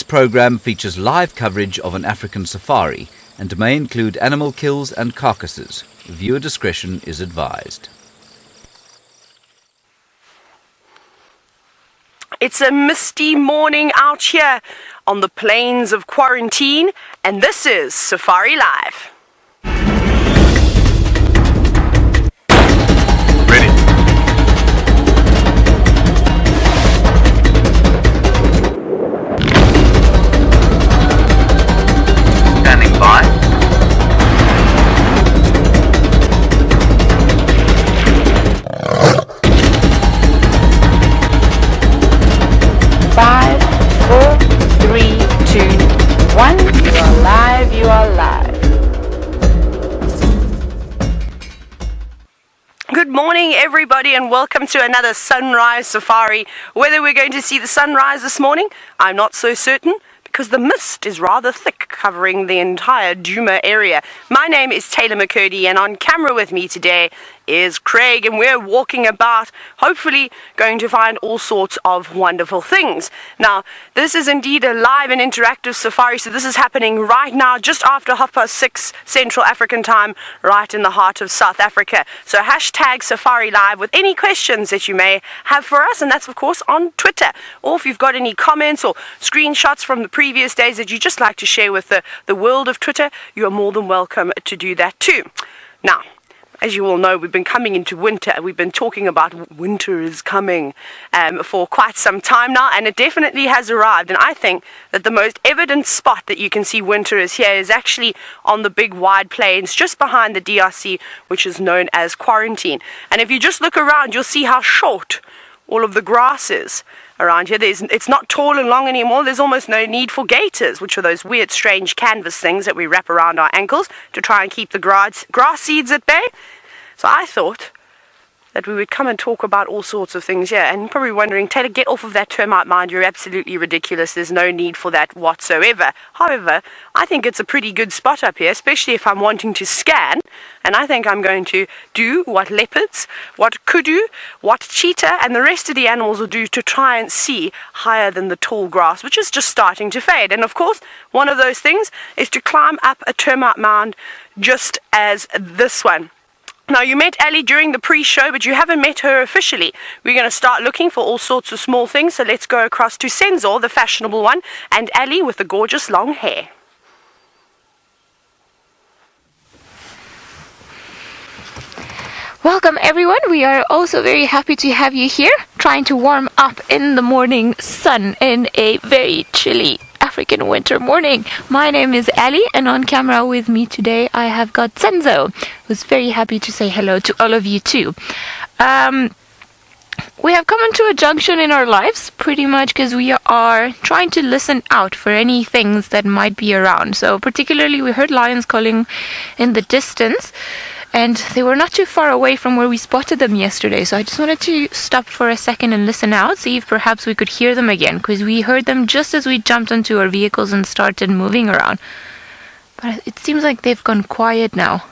This program features live coverage of an African safari and may include animal kills and carcasses. Viewer discretion is advised. It's a misty morning out here on the plains of quarantine, and this is Safari Live. Ready. Standing by. Five, four, three, two, one. You are live, you are live. Good morning, everybody, and welcome to another sunrise safari. Whether we're going to see the sunrise this morning, I'm not so certain, because the mist is rather thick covering the entire Djuma area. My name is Taylor McCurdy, and on camera with me today is Craig, and we're walking about, hopefully going to find all sorts of wonderful things. Now, this is indeed a live and interactive safari, so this is happening right now, just after 6:30 Central African time, right in the heart of South Africa. So hashtag Safari Live with any questions that you may have for us, and that's of course on Twitter. Or if you've got any comments or screenshots from the previous days that you just like to share with the world of Twitter, you are more than welcome to do that too. Now, as you all know, we've been coming into winter. We've been talking about winter is coming for quite some time now, and it definitely has arrived. And I think that the most evident spot that you can see winter is here is actually on the big wide plains just behind the DRC, which is known as quarantine. And if you just look around, you'll see how short all of the grass is around here. It's not tall and long anymore. There's almost no need for gaiters, which are those weird, strange canvas things that we wrap around our ankles to try and keep the grass seeds at bay. So I thought that we would come and talk about all sorts of things here. And you're probably wondering, Taylor, get off of that termite mind. You're absolutely ridiculous. There's no need for that whatsoever. However, I think it's a pretty good spot up here, especially if I'm wanting to scan. And I think I'm going to do what leopards, what kudu, what cheetah, and the rest of the animals will do to try and see higher than the tall grass, which is just starting to fade. And of course, one of those things is to climb up a termite mound just as this one. Now, you met Ali during the pre-show, but you haven't met her officially. We're going to start looking for all sorts of small things, so let's go across to Senzor, the fashionable one, and Ali with the gorgeous long hair. Welcome everyone. We are also very happy to have you here, trying to warm up in the morning sun in a very chilly African winter morning. My name is Ali, and on camera with me today I have got Senzo, who's very happy to say hello to all of you too. We have come into a junction in our lives pretty much because we are trying to listen out for any things that might be around. So particularly we heard lions calling in the distance, and they were not too far away from where we spotted them yesterday. So I just wanted to stop for a second and listen out, see if perhaps we could hear them again, because we heard them just as we jumped into our vehicles and started moving around. But it seems like they've gone quiet now.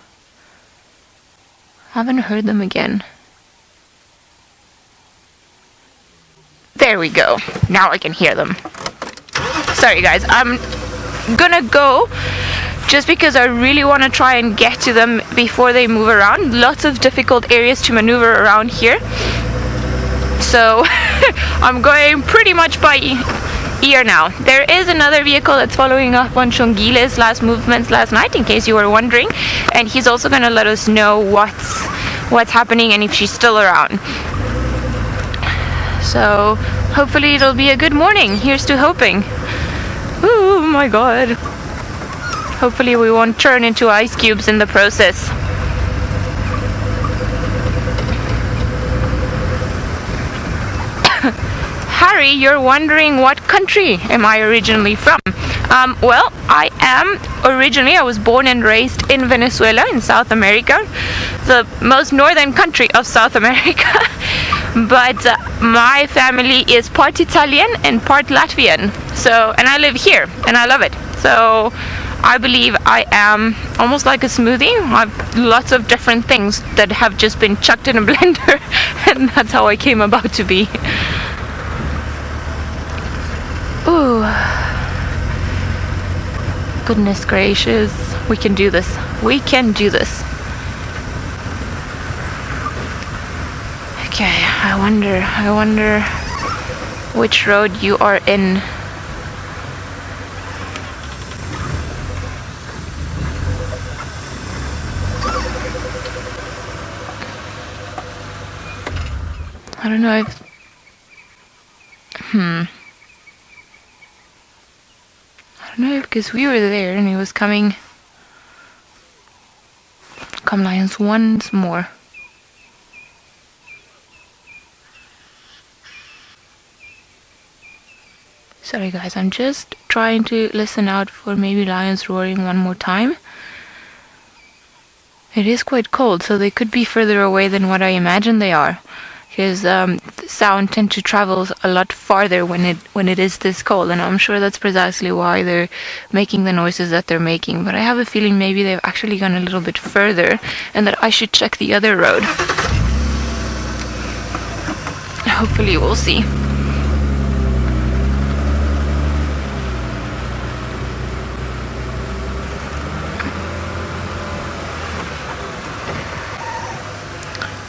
Haven't heard them again. There we go. Now I can hear them. Sorry guys, I'm gonna go just because I really want to try and get to them before they move around. Lots of difficult areas to maneuver around here. So I'm going pretty much by ear now. There is another vehicle that's following up on Shongile's last movements last night, in case you were wondering. And he's also going to let us know what's happening and if she's still around. So hopefully it'll be a good morning. Here's to hoping. Oh my god. Hopefully we won't turn into ice cubes in the process. Harry, you're wondering what country am I originally from? Well, I was born and raised in Venezuela in South America, the most northern country of South America. But my family is part Italian and part Latvian. So, and I live here and I love it. So I believe I am almost like a smoothie. I've lots of different things that have just been chucked in a blender, and that's how I came about to be. Ooh. Goodness gracious. We can do this. We can do this. Okay, I wonder which road you are in. I don't know if... I don't know if, because we were there and he was coming... Come, lions, once more. Sorry guys, I'm just trying to listen out for maybe lions roaring one more time. It is quite cold, so they could be further away than what I imagine they are. Because sound tends to travel a lot farther when it is this cold, and I'm sure that's precisely why they're making the noises that they're making. But I have a feeling maybe they've actually gone a little bit further, and that I should check the other road. Hopefully we'll see.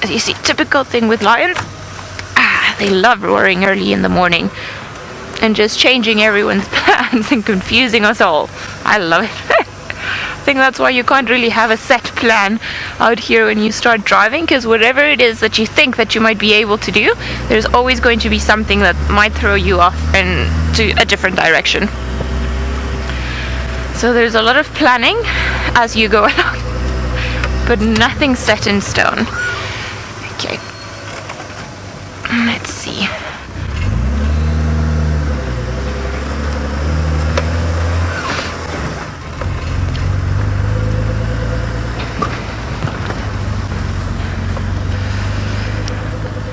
As you see, typical thing with lions, they love roaring early in the morning and just changing everyone's plans and confusing us all. I love it. I think that's why you can't really have a set plan out here when you start driving, because whatever it is that you think that you might be able to do, there's always going to be something that might throw you off into a different direction. So there's a lot of planning as you go along, but nothing set in stone. Okay, let's see.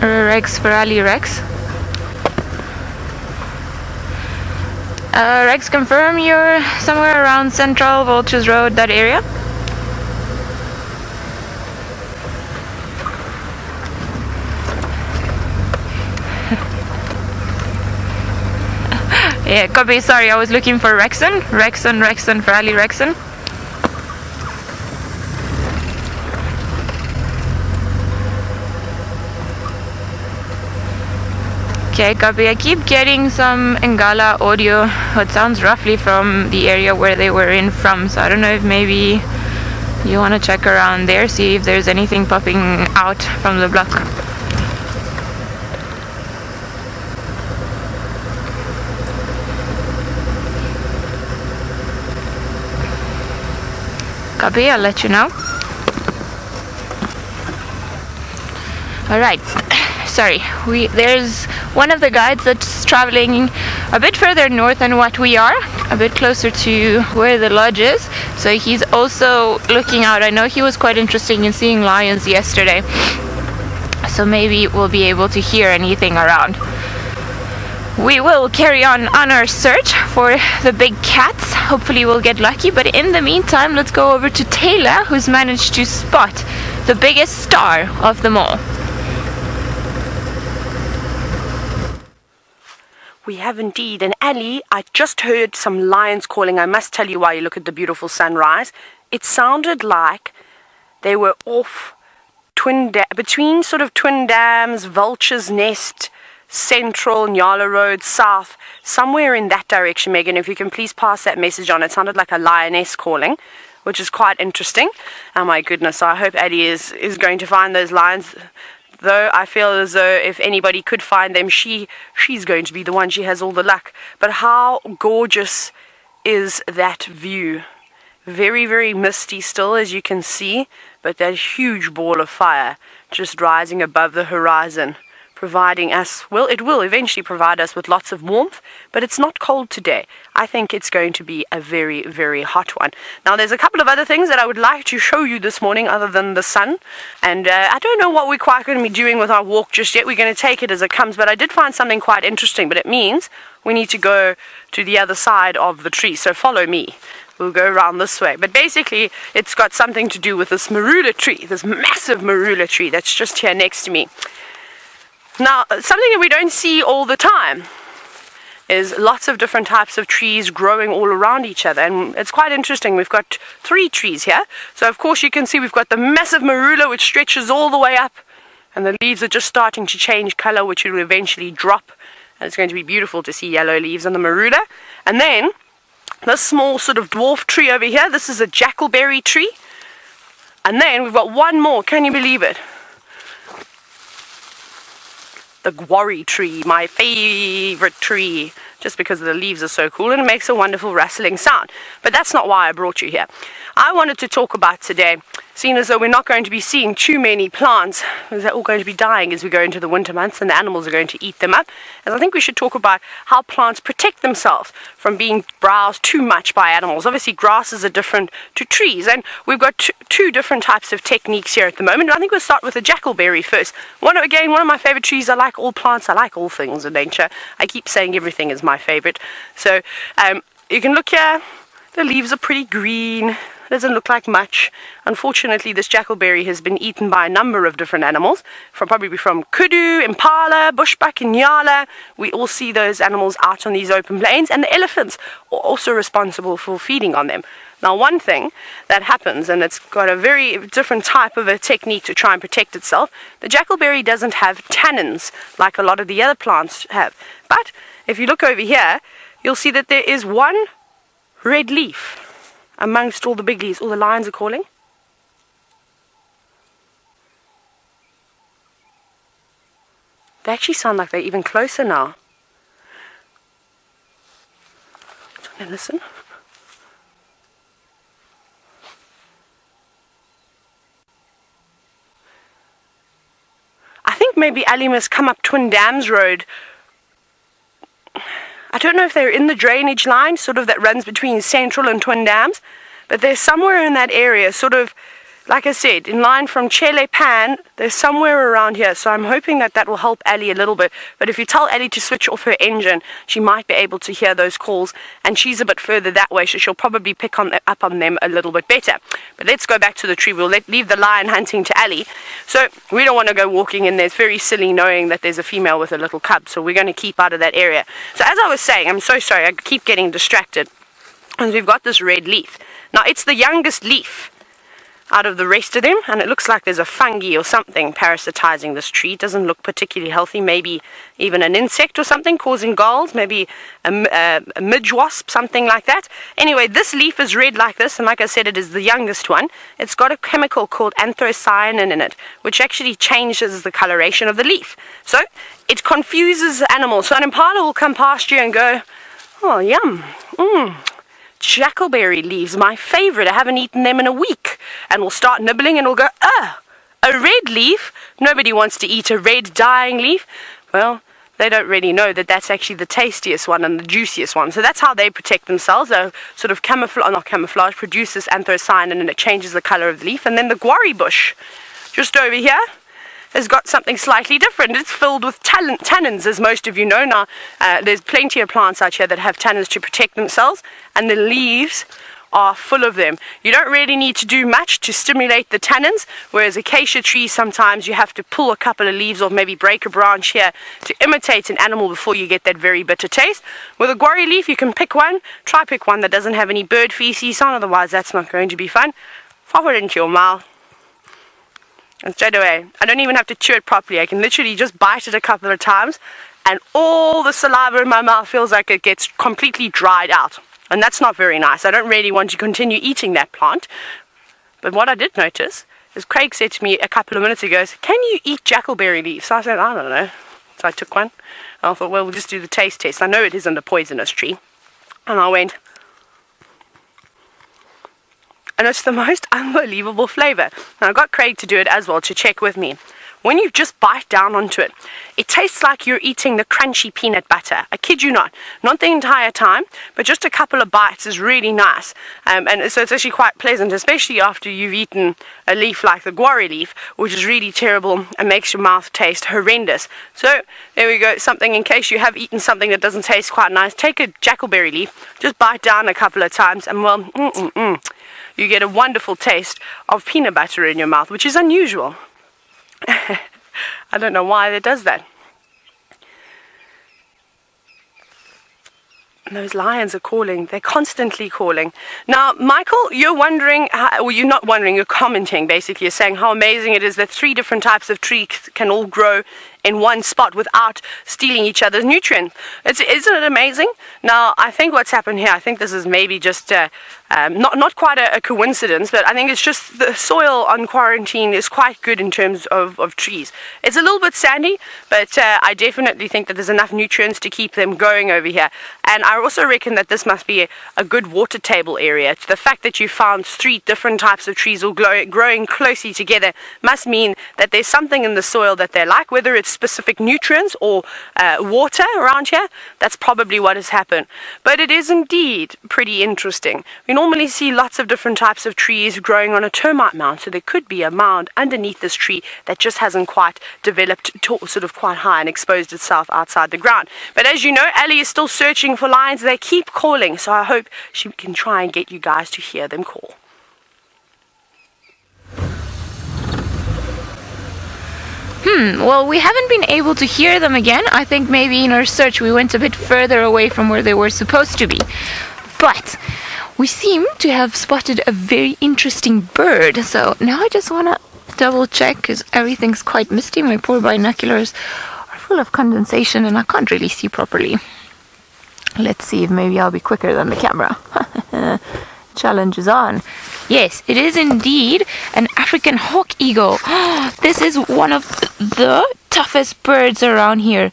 Rex for Ali Rex. Rex, confirm you're somewhere around Central Vultures Road, that area. Yeah, copy. Sorry, I was looking for Rexon. Rexon for Ali Rexon. Okay, copy. I keep getting some Ngala audio. It sounds roughly from the area where they were in from. So I don't know if maybe you want to check around there, see if there's anything popping out from the block. Copy, I'll let you know. Alright, sorry, there's one of the guides that's traveling a bit further north than what we are, a bit closer to where the lodge is, so he's also looking out. I know he was quite interested in seeing lions yesterday, so maybe we'll be able to hear anything around. We will carry on our search for the big cats. Hopefully we'll get lucky, but in the meantime, let's go over to Taylor, who's managed to spot the biggest star of them all. We have indeed. And Ali, I just heard some lions calling. I must tell you, while you look at the beautiful sunrise, it sounded like they were off between sort of Twin Dams, Vulture's Nest, Central, Nyala Road, South, somewhere in that direction. Megan, if you can please pass that message on. It sounded like a lioness calling, which is quite interesting. Oh my goodness, I hope Addie is going to find those lions, though I feel as though if anybody could find them, she's going to be the one. She has all the luck. But how gorgeous is that view? Very, very misty still, as you can see, but that huge ball of fire just rising above the horizon, providing us, well, it will eventually provide us with lots of warmth, but it's not cold today. I think it's going to be a very, very hot one. Now, there's a couple of other things that I would like to show you this morning other than the sun, and I don't know what we're quite going to be doing with our walk just yet. We're going to take it as it comes, but I did find something quite interesting, but it means we need to go to the other side of the tree, so follow me. We'll go around this way. But basically, it's got something to do with this marula tree, this massive marula tree that's just here next to me. Now, something that we don't see all the time. is lots of different types of trees growing all around each other, and it's quite interesting. We've got 3 trees here. So of course you can see we've got the massive marula, which stretches all the way up, and the leaves are just starting to change color, which will eventually drop, and it's going to be beautiful to see yellow leaves on the marula. And then this small sort of dwarf tree over here, this is a jackalberry tree. And then we've got one more, can you believe it? The guarri tree, my favorite tree, just because the leaves are so cool and it makes a wonderful rustling sound. But that's not why I brought you here. I wanted to talk about today, seeing as though we're not going to be seeing too many plants, because they're all going to be dying as we go into the winter months and the animals are going to eat them up. And I think we should talk about how plants protect themselves from being browsed too much by animals. Obviously grasses are different to trees, and we've got two different types of techniques here at the moment. I think we'll start with the jackalberry first. One of my favorite trees. I like all plants, I like all things in nature. I keep saying everything is my favorite. So you can look here, the leaves are pretty green. Doesn't look like much. Unfortunately, this jackalberry has been eaten by a number of different animals, probably from kudu, impala, bushbuck, and nyala. We all see those animals out on these open plains, and the elephants are also responsible for feeding on them. Now, one thing that happens, and it's got a very different type of a technique to try and protect itself, the jackalberry doesn't have tannins like a lot of the other plants have. But if you look over here, you'll see that there is one red leaf amongst all the big leaves. All the lions are calling. They actually sound like they're even closer now. Don't they listen? I think maybe Ali must come up Twin Dams Road. I don't know if they're in the drainage line, sort of that runs between Central and Twin Dams, but they're somewhere in that area, sort of, like I said, in line from Chele Pan, they're somewhere around here, so I'm hoping that that will help Ali a little bit. But if you tell Ali to switch off her engine, she might be able to hear those calls, and she's a bit further that way, so she'll probably pick up on them a little bit better. But let's go back to the tree. We'll leave the lion hunting to Ali. So we don't want to go walking in there. It's very silly knowing that there's a female with a little cub, so we're going to keep out of that area. So as I was saying, I'm so sorry, I keep getting distracted. And we've got this red leaf. Now, it's the youngest leaf out of the rest of them, and it looks like there's a fungi or something parasitizing this tree. It doesn't look particularly healthy, maybe even an insect or something causing galls, maybe a midge wasp, something like that. Anyway, this leaf is red like this, and like I said, it is the youngest one. It's got a chemical called anthocyanin in it, which actually changes the coloration of the leaf. So it confuses the animals. So an impala will come past you and go, oh, yum, jackalberry leaves, my favorite. I haven't eaten them in a week. And we'll start nibbling and we'll go, a red leaf? Nobody wants to eat a red dying leaf. Well, they don't really know that that's actually the tastiest one and the juiciest one. So that's how they protect themselves. They sort of camouflage, produces anthocyanin, and it changes the color of the leaf. And then the guarri bush, just over here, has got something slightly different. It's filled with tannins, as most of you know. Now, there's plenty of plants out here that have tannins to protect themselves, and the leaves are full of them. You don't really need to do much to stimulate the tannins, whereas acacia trees, sometimes you have to pull a couple of leaves or maybe break a branch here to imitate an animal before you get that very bitter taste. With a guarri leaf, you can pick one. Try pick one that doesn't have any bird feces on, otherwise that's not going to be fun. Pop it into your mouth. And straight away, I don't even have to chew it properly. I can literally just bite it a couple of times, and all the saliva in my mouth feels like it gets completely dried out. And that's not very nice. I don't really want to continue eating that plant. But what I did notice is Craig said to me a couple of minutes ago, can you eat jackalberry leaves? So I said, I don't know. So I took one. And I thought, well, we'll just do the taste test. I know it isn't a poisonous tree. And I went, and it's the most unbelievable flavor. And I got Craig to do it as well, to check with me. When you just bite down onto it, it tastes like you're eating the crunchy peanut butter. I kid you not. Not the entire time, but just a couple of bites is really nice. And so it's actually quite pleasant, especially after you've eaten a leaf like the guarri leaf, which is really terrible and makes your mouth taste horrendous. So there we go, something in case you have eaten something that doesn't taste quite nice. Take a jackalberry leaf, just bite down a couple of times, and well, you get a wonderful taste of peanut butter in your mouth, which is unusual. I don't know why it does that. Those lions are calling. They're constantly calling. Now, Michael, you're wondering, well, you're not wondering, you're commenting, basically. You're saying how amazing it is that 3 different types of trees can all grow in one spot without stealing each other's nutrients. Isn't it amazing? Now, I think what's happened here, I think this is maybe just not quite a coincidence, but I think it's just the soil on quarantine is quite good in terms of trees. It's a little bit sandy, but I definitely think that there's enough nutrients to keep them going over here. And I also reckon that this must be a good water table area. The fact that you found 3 different types of trees all growing closely together must mean that there's something in the soil that they like, whether it's specific nutrients or water around here. That's probably what has happened. But it is indeed pretty interesting. We normally see lots of different types of trees growing on a termite mound, so there could be a mound underneath this tree that just hasn't quite developed sort of quite high and exposed itself outside the ground. But as you know, Ali is still searching for lions. They keep calling, so I hope she can try and get you guys to hear them call. Well, we haven't been able to hear them again. I think maybe in our search we went a bit further away from where they were supposed to be. But we seem to have spotted a very interesting bird. So now I just want to double check because everything's quite misty. My poor binoculars are full of condensation and I can't really see properly. Let's see if maybe I'll be quicker than the camera. Challenge is on. Yes, it is indeed an African hawk eagle. This is one of the toughest birds around here.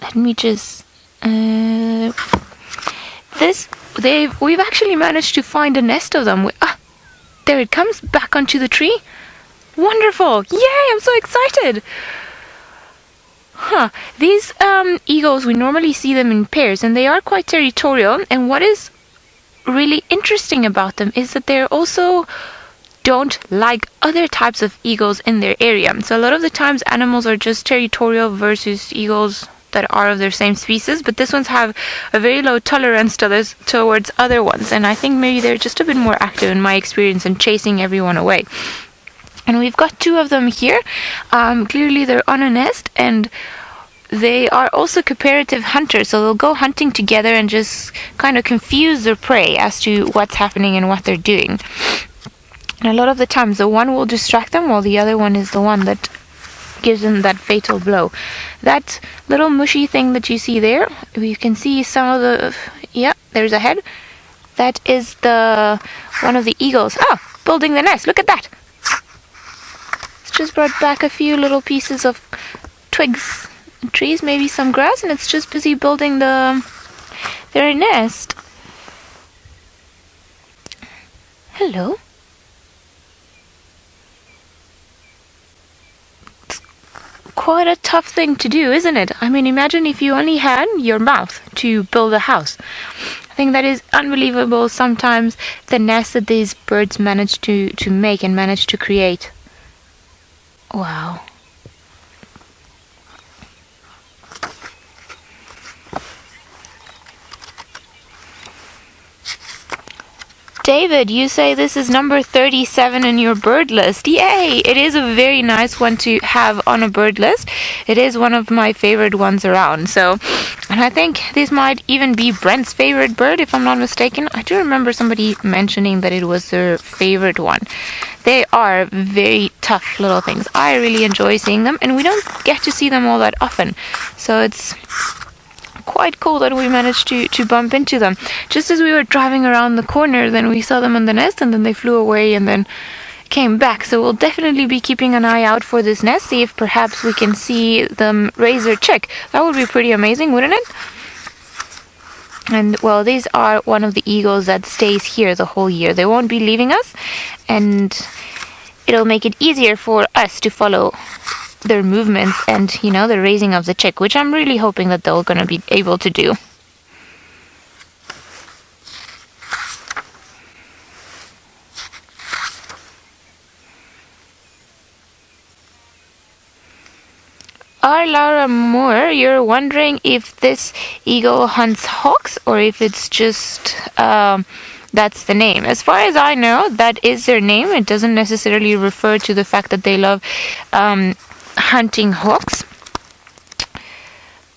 Let me just... We've actually managed to find a nest of them. There it comes, back onto the tree. Wonderful! Yay, I'm so excited! These eagles, we normally see them in pairs, and they are quite territorial. And what is really interesting about them is that they also don't like other types of eagles in their area. So a lot of the times animals are just territorial versus eagles that are of their same species, but this ones have a very low tolerance towards other ones, and I think maybe they're just a bit more active in my experience in chasing everyone away. And we've got 2 of them here. Clearly they're on a nest, and they are also cooperative hunters, so they'll go hunting together and just kind of confuse their prey as to what's happening and what they're doing. And a lot of the times the one will distract them while the other one is the one that gives them that fatal blow. That little mushy thing that you see there, you can see some of the... Yeah, there's a head. That is one of the eagles. Building the nest. Look at that. It's just brought back a few little pieces of twigs, trees, maybe some grass, and it's just busy building their nest. Hello. It's quite a tough thing to do, isn't it? I mean, imagine if you only had your mouth to build a house. I think that is unbelievable sometimes, the nest that these birds manage to make and manage to create. Wow. David, you say this is number 37 in your bird list. Yay! It is a very nice one to have on a bird list. It is one of my favorite ones around. So, and I think this might even be Brent's favorite bird, if I'm not mistaken. I do remember somebody mentioning that it was their favorite one. They are very tough little things. I really enjoy seeing them, and we don't get to see them all that often. So it's quite cool that we managed to bump into them. Just as we were driving around the corner, then we saw them in the nest, and then they flew away and then came back. So we'll definitely be keeping an eye out for this nest, see if perhaps we can see them raise their chick. That would be pretty amazing, wouldn't it? And well, these are one of the eagles that stays here the whole year. They won't be leaving us, and it'll make it easier for us to follow their movements and, you know, the raising of the chick, which I'm really hoping that they're going to be able to do. Laura Moore, you're wondering if this eagle hunts hawks or if it's just that's the name. As far as I know, that is their name. It doesn't necessarily refer to the fact that they love hunting hawks.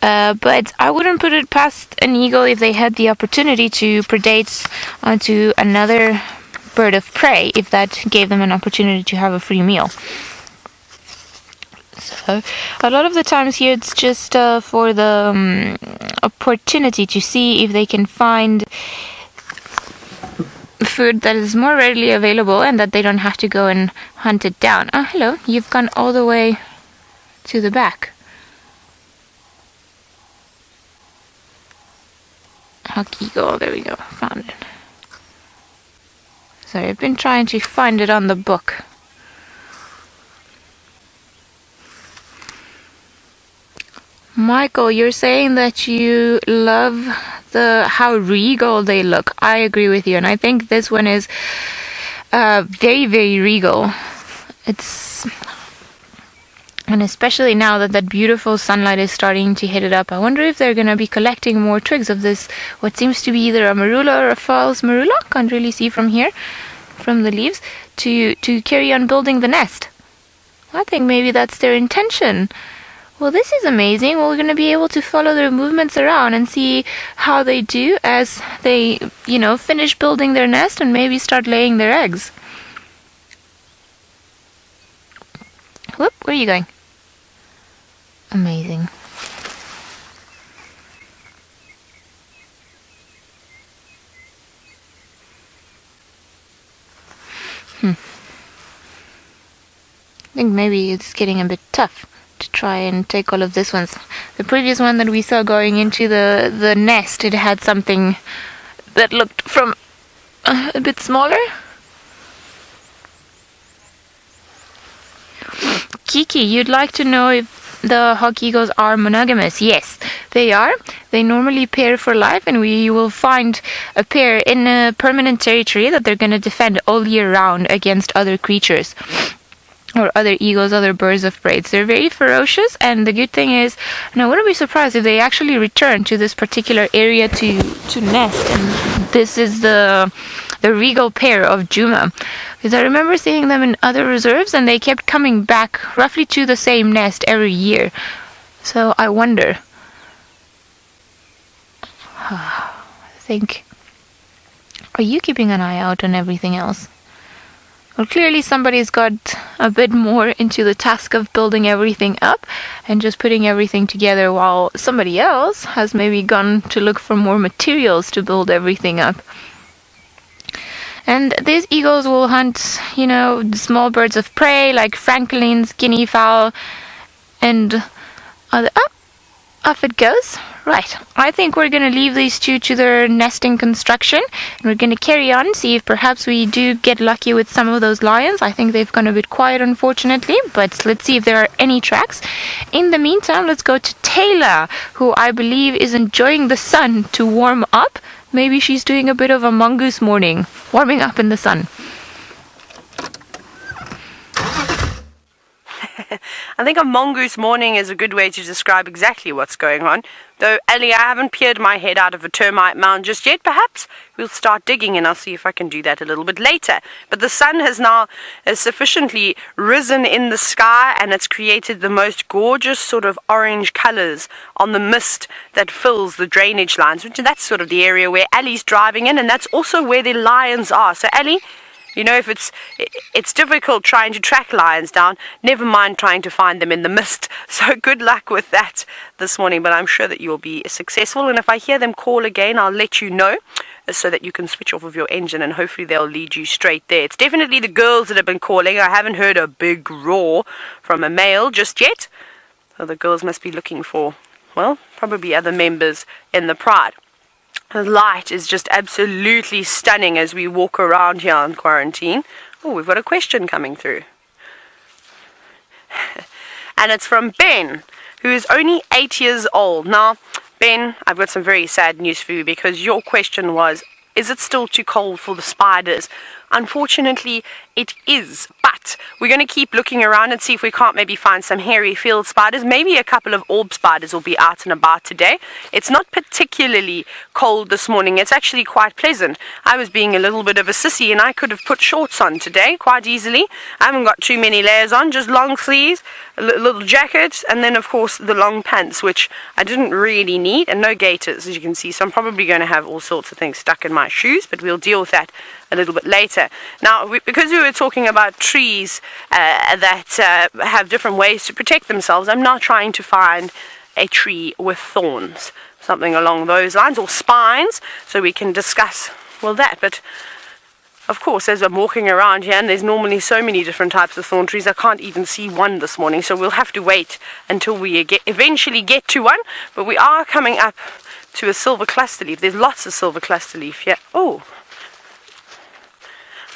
But I wouldn't put it past an eagle if they had the opportunity to predate onto another bird of prey, if that gave them an opportunity to have a free meal. So a lot of the times here it's just for the opportunity to see if they can find food that is more readily available and that they don't have to go and hunt it down. Oh, hello, you've gone all the way to the back. Hawk eagle, there we go, found it. Sorry, I've been trying to find it on the book. Michael, you're saying that you love how regal they look. I agree with you, and I think this one is very, very regal. And especially now that that beautiful sunlight is starting to hit it up, I wonder if they're going to be collecting more twigs of this, what seems to be either a marula or a false marula, can't really see from here, from the leaves, to carry on building the nest. I think maybe that's their intention. Well, this is amazing. We're going to be able to follow their movements around and see how they do as they, finish building their nest and maybe start laying their eggs. Whoop, where are you going? Amazing. I think maybe it's getting a bit tough to try and take all of this ones. The previous one that we saw going into the nest, it had something that looked from a bit smaller. Kiki, you'd like to know if the hawk eagles are monogamous? Yes, they are. They normally pair for life, and we will find a pair in a permanent territory that they're going to defend all year round against other creatures. Or other eagles, other birds of prey. They're very ferocious, and the good thing is, I wouldn't be surprised if they actually return to this particular area to nest. And this is the regal pair of Djuma. Because I remember seeing them in other reserves, and they kept coming back roughly to the same nest every year. So I wonder. I think. Are you keeping an eye out on everything else? Well, clearly somebody's got a bit more into the task of building everything up and just putting everything together, while somebody else has maybe gone to look for more materials to build everything up. And these eagles will hunt, small birds of prey like francolins, guinea fowl, and other... Oh, off it goes. Right, I think we're going to leave these two to their nesting construction, and we're going to carry on, see if perhaps we do get lucky with some of those lions. I think they've gone a bit quiet, unfortunately, but let's see if there are any tracks. In the meantime, let's go to Taylor, who I believe is enjoying the sun to warm up. Maybe she's doing a bit of a mongoose morning, warming up in the sun. I think a mongoose morning is a good way to describe exactly what's going on. Though, Ali, I haven't peered my head out of a termite mound just yet. Perhaps we'll start digging, and I'll see if I can do that a little bit later. But the sun has now sufficiently risen in the sky, and it's created the most gorgeous sort of orange colors on the mist that fills the drainage lines. Which that's sort of the area where Ali's driving in, and that's also where the lions are. So, Ali, if it's difficult trying to track lions down, never mind trying to find them in the mist. So good luck with that this morning, but I'm sure that you'll be successful. And if I hear them call again, I'll let you know so that you can switch off of your engine, and hopefully they'll lead you straight there. It's definitely the girls that have been calling. I haven't heard a big roar from a male just yet. So the girls must be looking for, well, probably other members in the pride. The light is just absolutely stunning as we walk around here in quarantine. Oh, we've got a question coming through. And it's from Ben, who is only 8 years old. Now, Ben, I've got some very sad news for you, because your question was, is it still too cold for the spiders? Unfortunately, it is. But we're going to keep looking around and see if we can't maybe find some hairy field spiders. Maybe a couple of orb spiders will be out and about today. It's not particularly cold this morning. It's actually quite pleasant. I was being a little bit of a sissy and I could have put shorts on today quite easily. I haven't got too many layers on, just long sleeves, a little jacket, and then of course the long pants, which I didn't really need, and no gaiters, as you can see. So I'm probably going to have all sorts of things stuck in my shoes, but we'll deal with that a little bit later. Now, because we were talking about trees that have different ways to protect themselves, I'm now trying to find a tree with thorns, something along those lines, or spines, so we can discuss, well, that. But of course, as I'm walking around here, and there's normally so many different types of thorn trees, I can't even see one this morning, so we'll have to wait until we eventually get to one. But we are coming up to a silver cluster leaf. There's lots of silver cluster leaf here. Oh,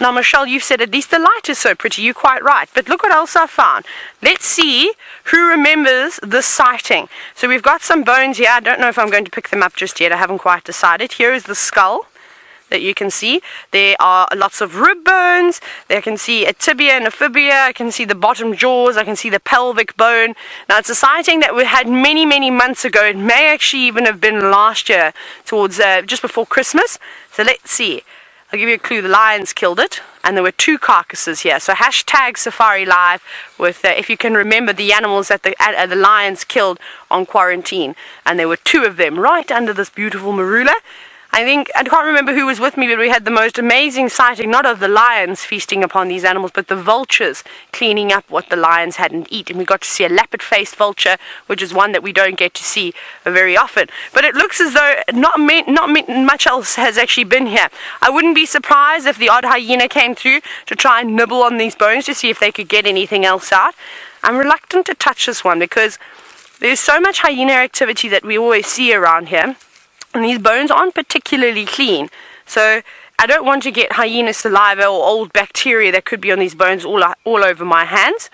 now, Michelle, you've said at least the light is so pretty. You're quite right. But look what else I found. Let's see who remembers this sighting. So we've got some bones here. I don't know if I'm going to pick them up just yet. I haven't quite decided. Here is the skull that you can see. There are lots of rib bones. There I can see a tibia and a fibula. I can see the bottom jaws. I can see the pelvic bone. Now, it's a sighting that we had many, many months ago. It may actually even have been last year, towards just before Christmas. So let's see. I'll give you a clue. The lions killed it, and there were 2 carcasses here. So hashtag Safari Live with, if you can remember, the animals that the lions killed on quarantine. And there were 2 of them right under this beautiful marula. I can't remember who was with me, but we had the most amazing sighting, not of the lions feasting upon these animals, but the vultures cleaning up what the lions hadn't eaten. We got to see a lappet-faced vulture, which is one that we don't get to see very often. But it looks as though not much else has actually been here. I wouldn't be surprised if the odd hyena came through to try and nibble on these bones to see if they could get anything else out. I'm reluctant to touch this one because there's so much hyena activity that we always see around here. And these bones aren't particularly clean. So I don't want to get hyena saliva or old bacteria that could be on these bones all over my hands.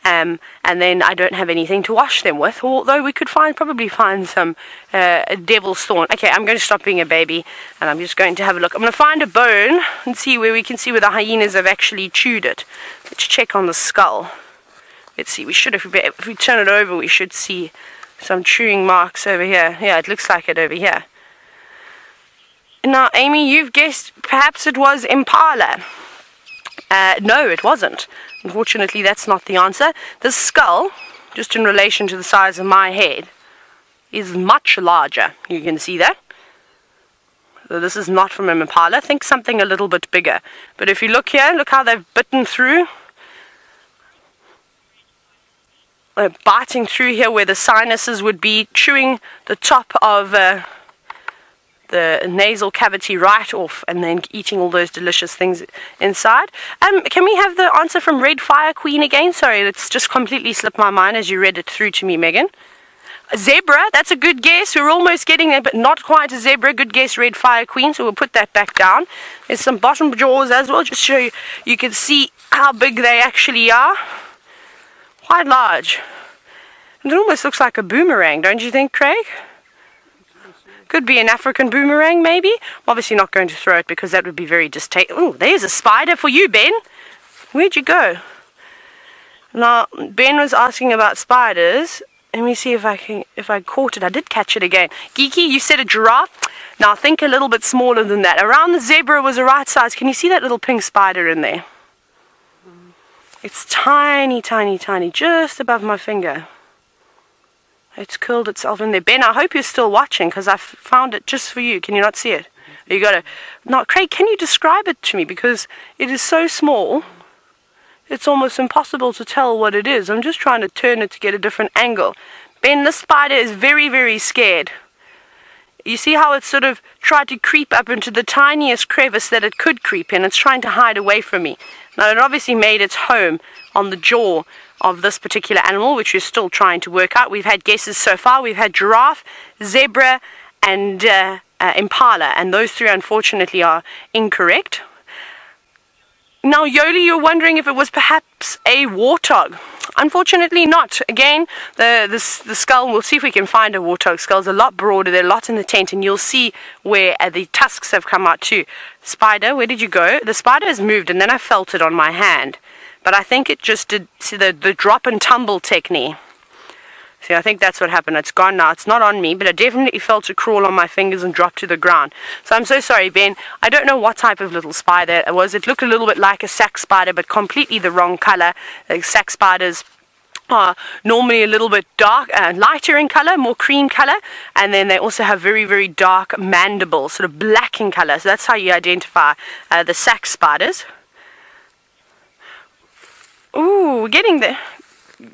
And then I don't have anything to wash them with. Although we could probably find some devil's thorn. Okay, I'm going to stop being a baby. And I'm just going to have a look. I'm going to find a bone and see where we can see where the hyenas have actually chewed it. Let's check on the skull. Let's see. We should, if we turn it over, we should see some chewing marks over here. Yeah, it looks like it over here. Now, Amy, you've guessed perhaps it was impala. No, it wasn't. Unfortunately, that's not the answer. The skull, just in relation to the size of my head, is much larger. You can see that. So this is not from an impala. Think something a little bit bigger. But if you look here, look how they've bitten through. They're biting through here where the sinuses would be, chewing the top of the nasal cavity right off, and then eating all those delicious things inside. Can we have the answer from Red Fire Queen again? Sorry, it's just completely slipped my mind as you read it through to me, Megan. A zebra, that's a good guess. We're almost getting there, but not quite a zebra. Good guess, Red Fire Queen, so we'll put that back down. There's some bottom jaws as well, just so you can see how big they actually are. Quite large. And it almost looks like a boomerang, don't you think, Craig? Could be an African boomerang, maybe. I'm obviously not going to throw it because that would be very distasteful. Oh, there's a spider for you, Ben. Where'd you go? Now, Ben was asking about spiders. Let me see if I caught it. I did catch it again. Geeky, you said a giraffe. Now, think a little bit smaller than that. Around the zebra was the right size. Can you see that little pink spider in there? It's tiny, tiny, tiny, just above my finger. It's curled itself in there. Ben, I hope you're still watching because I found it just for you. Can you not see it? You got to. Now, Craig, can you describe it to me? Because it is so small, it's almost impossible to tell what it is. I'm just trying to turn it to get a different angle. Ben, this spider is very, very scared. You see how it's sort of tried to creep up into the tiniest crevice that it could creep in. It's trying to hide away from me. Now, it obviously made its home on the jaw of this particular animal, which we're still trying to work out. We've had guesses so far. We've had giraffe, zebra, and impala, and those 3 unfortunately are incorrect. Now, Yoli, you're wondering if it was perhaps a warthog. Unfortunately not. Again, the skull, we'll see if we can find a warthog skull. It's a lot broader, there are lots in the tent, and you'll see where the tusks have come out too. Spider, where did you go? The spider has moved, and then I felt it on my hand. But I think it just did, see the drop and tumble technique. See, I think that's what happened. It's gone now. It's not on me, but I definitely felt it crawl on my fingers and drop to the ground. So I'm so sorry, Ben. I don't know what type of little spider it was. It looked a little bit like a sack spider, but completely the wrong color. Sack spiders are normally a little bit dark, lighter in color, more cream color, and then they also have very, very dark mandibles, sort of black in color. So that's how you identify the sack spiders. Ooh, we're getting there.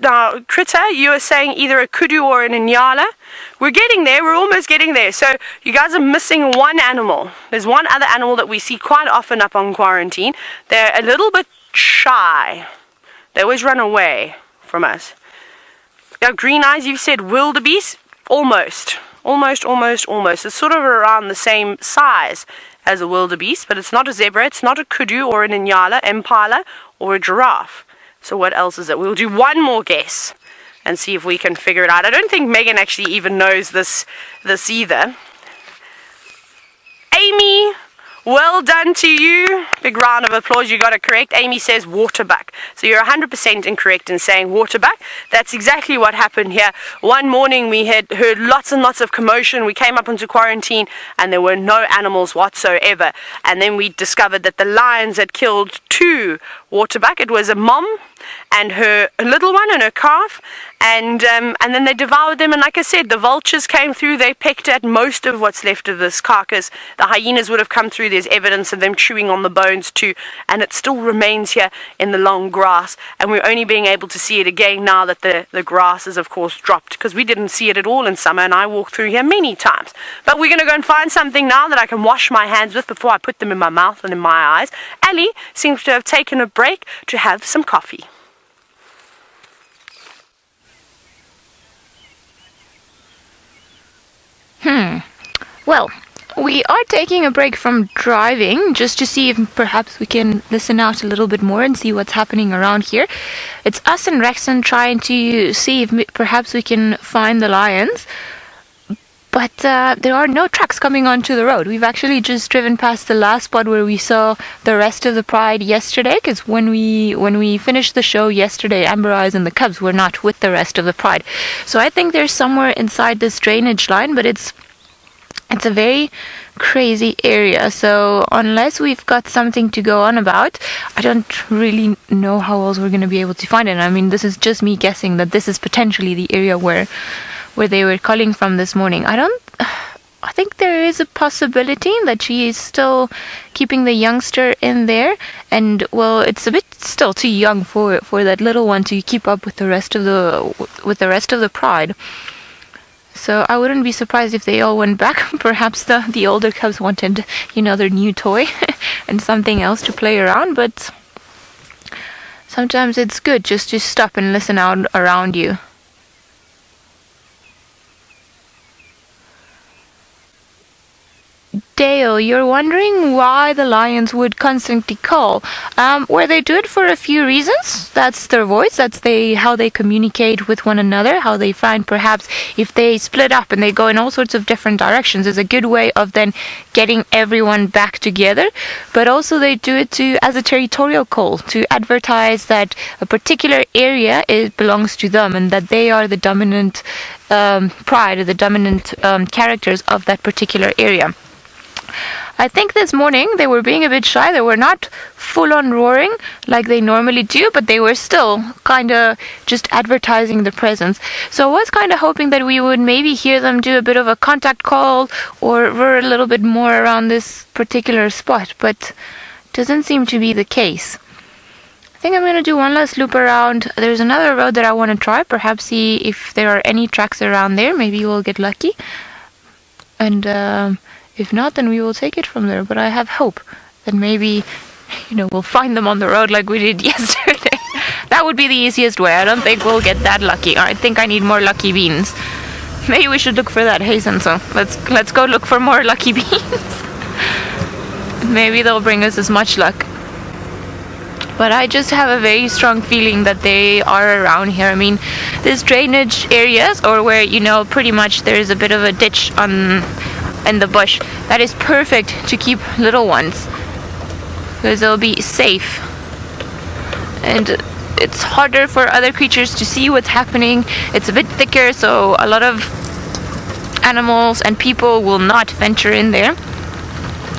Now, Critter, you are saying either a kudu or an inyala. We're getting there. We're almost getting there. So you guys are missing one animal. There's one other animal that we see quite often up on quarantine. They're a little bit shy. They always run away from us. Now, Green Eyes, you've said wildebeest. Almost. It's sort of around the same size as a wildebeest, but it's not a zebra. It's not a kudu or an inyala, impala, or a giraffe. So what else is it? We'll do one more guess and see if we can figure it out. I don't think Megan actually even knows this either. Amy, well done to you. Big round of applause. You got it correct. Amy says waterbuck. So you're 100% incorrect in saying waterbuck. That's exactly what happened here. One morning we had heard lots and lots of commotion. We came up into quarantine and there were no animals whatsoever. And then we discovered that the lions had killed 2 waterbuck. It was a mom and her little one and her calf, and then they devoured them. And like I said, the vultures came through. They pecked at most of what's left of this carcass. The hyenas would have come through. There's evidence of them chewing on the bones too, and it still remains here in the long grass, and we're only being able to see it again now that the grass is of course dropped, because we didn't see it at all in summer, and I walked through here many times. But we're going to go and find something now that I can wash my hands with before I put them in my mouth and in my eyes. Ali seems to have taken a break to have some coffee. Well, we are taking a break from driving just to see if perhaps we can listen out a little bit more and see what's happening around here. It's us and Rexon trying to see if perhaps we can find the lions. But there are no trucks coming onto the road. We've actually just driven past the last spot where we saw the rest of the pride yesterday, because when we finished the show yesterday, Amber Eyes and the Cubs were not with the rest of the pride. So I think they're somewhere inside this drainage line, but it's a very crazy area. So unless we've got something to go on about, I don't really know how else we're going to be able to find it. I mean, this is just me guessing that this is potentially the area where they were calling from this morning. I think there is a possibility that she is still keeping the youngster in there, and well, it's a bit still too young for that little one to keep up with the rest of the pride. So I wouldn't be surprised if they all went back. Perhaps the older cubs wanted, their new toy and something else to play around, but sometimes it's good just to stop and listen out around you. Dale, you're wondering why the lions would constantly call. Well, they do it for a few reasons. That's their voice. That's how they communicate with one another. How they find perhaps if they split up and they go in all sorts of different directions is a good way of then getting everyone back together. But also they do it as a territorial call to advertise that a particular area belongs to them and that they are the dominant pride or the dominant characters of that particular area. I think this morning they were being a bit shy. They were not full-on roaring like they normally do, but they were still kind of just advertising the presence. So I was kind of hoping that we would maybe hear them do a bit of a contact call or roar a little bit more around this particular spot, but doesn't seem to be the case. I think I'm going to do one last loop around. There's another road that I want to try, perhaps see if there are any tracks around there. Maybe we'll get lucky. And if not, then we will take it from there. But I have hope that maybe, we'll find them on the road like we did yesterday. That would be the easiest way. I don't think we'll get that lucky. I think I need more lucky beans. Maybe we should look for that. Hey, Senso, let's go look for more lucky beans. Maybe they'll bring us as much luck. but I just have a very strong feeling that they are around here. I mean, there's drainage areas, or where, you know, pretty much there's a bit of a ditch in the bush. That is perfect to keep little ones, because they'll be safe. And it's harder for other creatures to see what's happening. It's a bit thicker, so a lot of animals and people will not venture in there.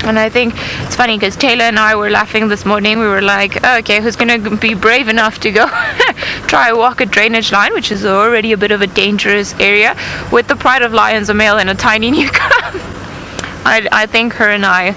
And I think it's funny because Taylor and I were laughing this morning. We were like, oh, okay, who's gonna be brave enough to go try walk a drainage line, which is already a bit of a dangerous area, with the pride of lions, a male and a tiny new cub. I think her and I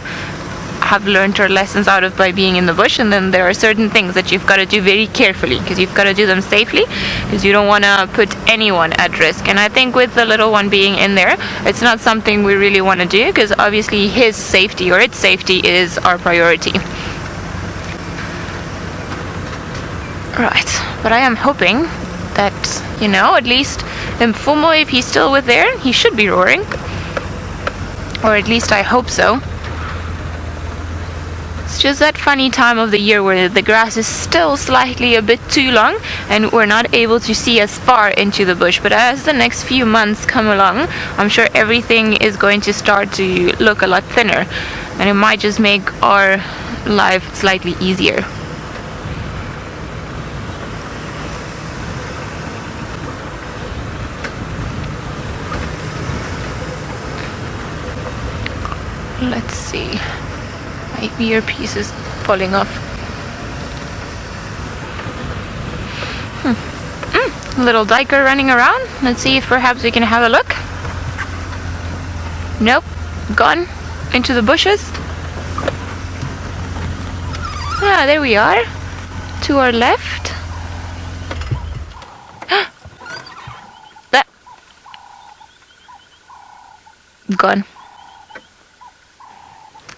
have learned our lessons out of by being in the bush. And then there are certain things that you've got to do very carefully, because you've got to do them safely, because you don't want to put anyone at risk. And I think with the little one being in there, it's not something we really want to do, because obviously his safety or its safety is our priority. Right, but I am hoping that, you know, at least Mfumo, if he's still with there, he should be roaring, or at least I hope so. It's just that funny time of the year where the grass is still slightly a bit too long and we're not able to see as far into the bush. But as the next few months come along, I'm sure everything is going to start to look a lot thinner, and it might just make our life slightly easier. Let's see. My earpiece is falling off. Little diker running around. Let's see if perhaps we can have a look. Nope. Gone into the bushes. Ah, there we are. To our left. That. Gone.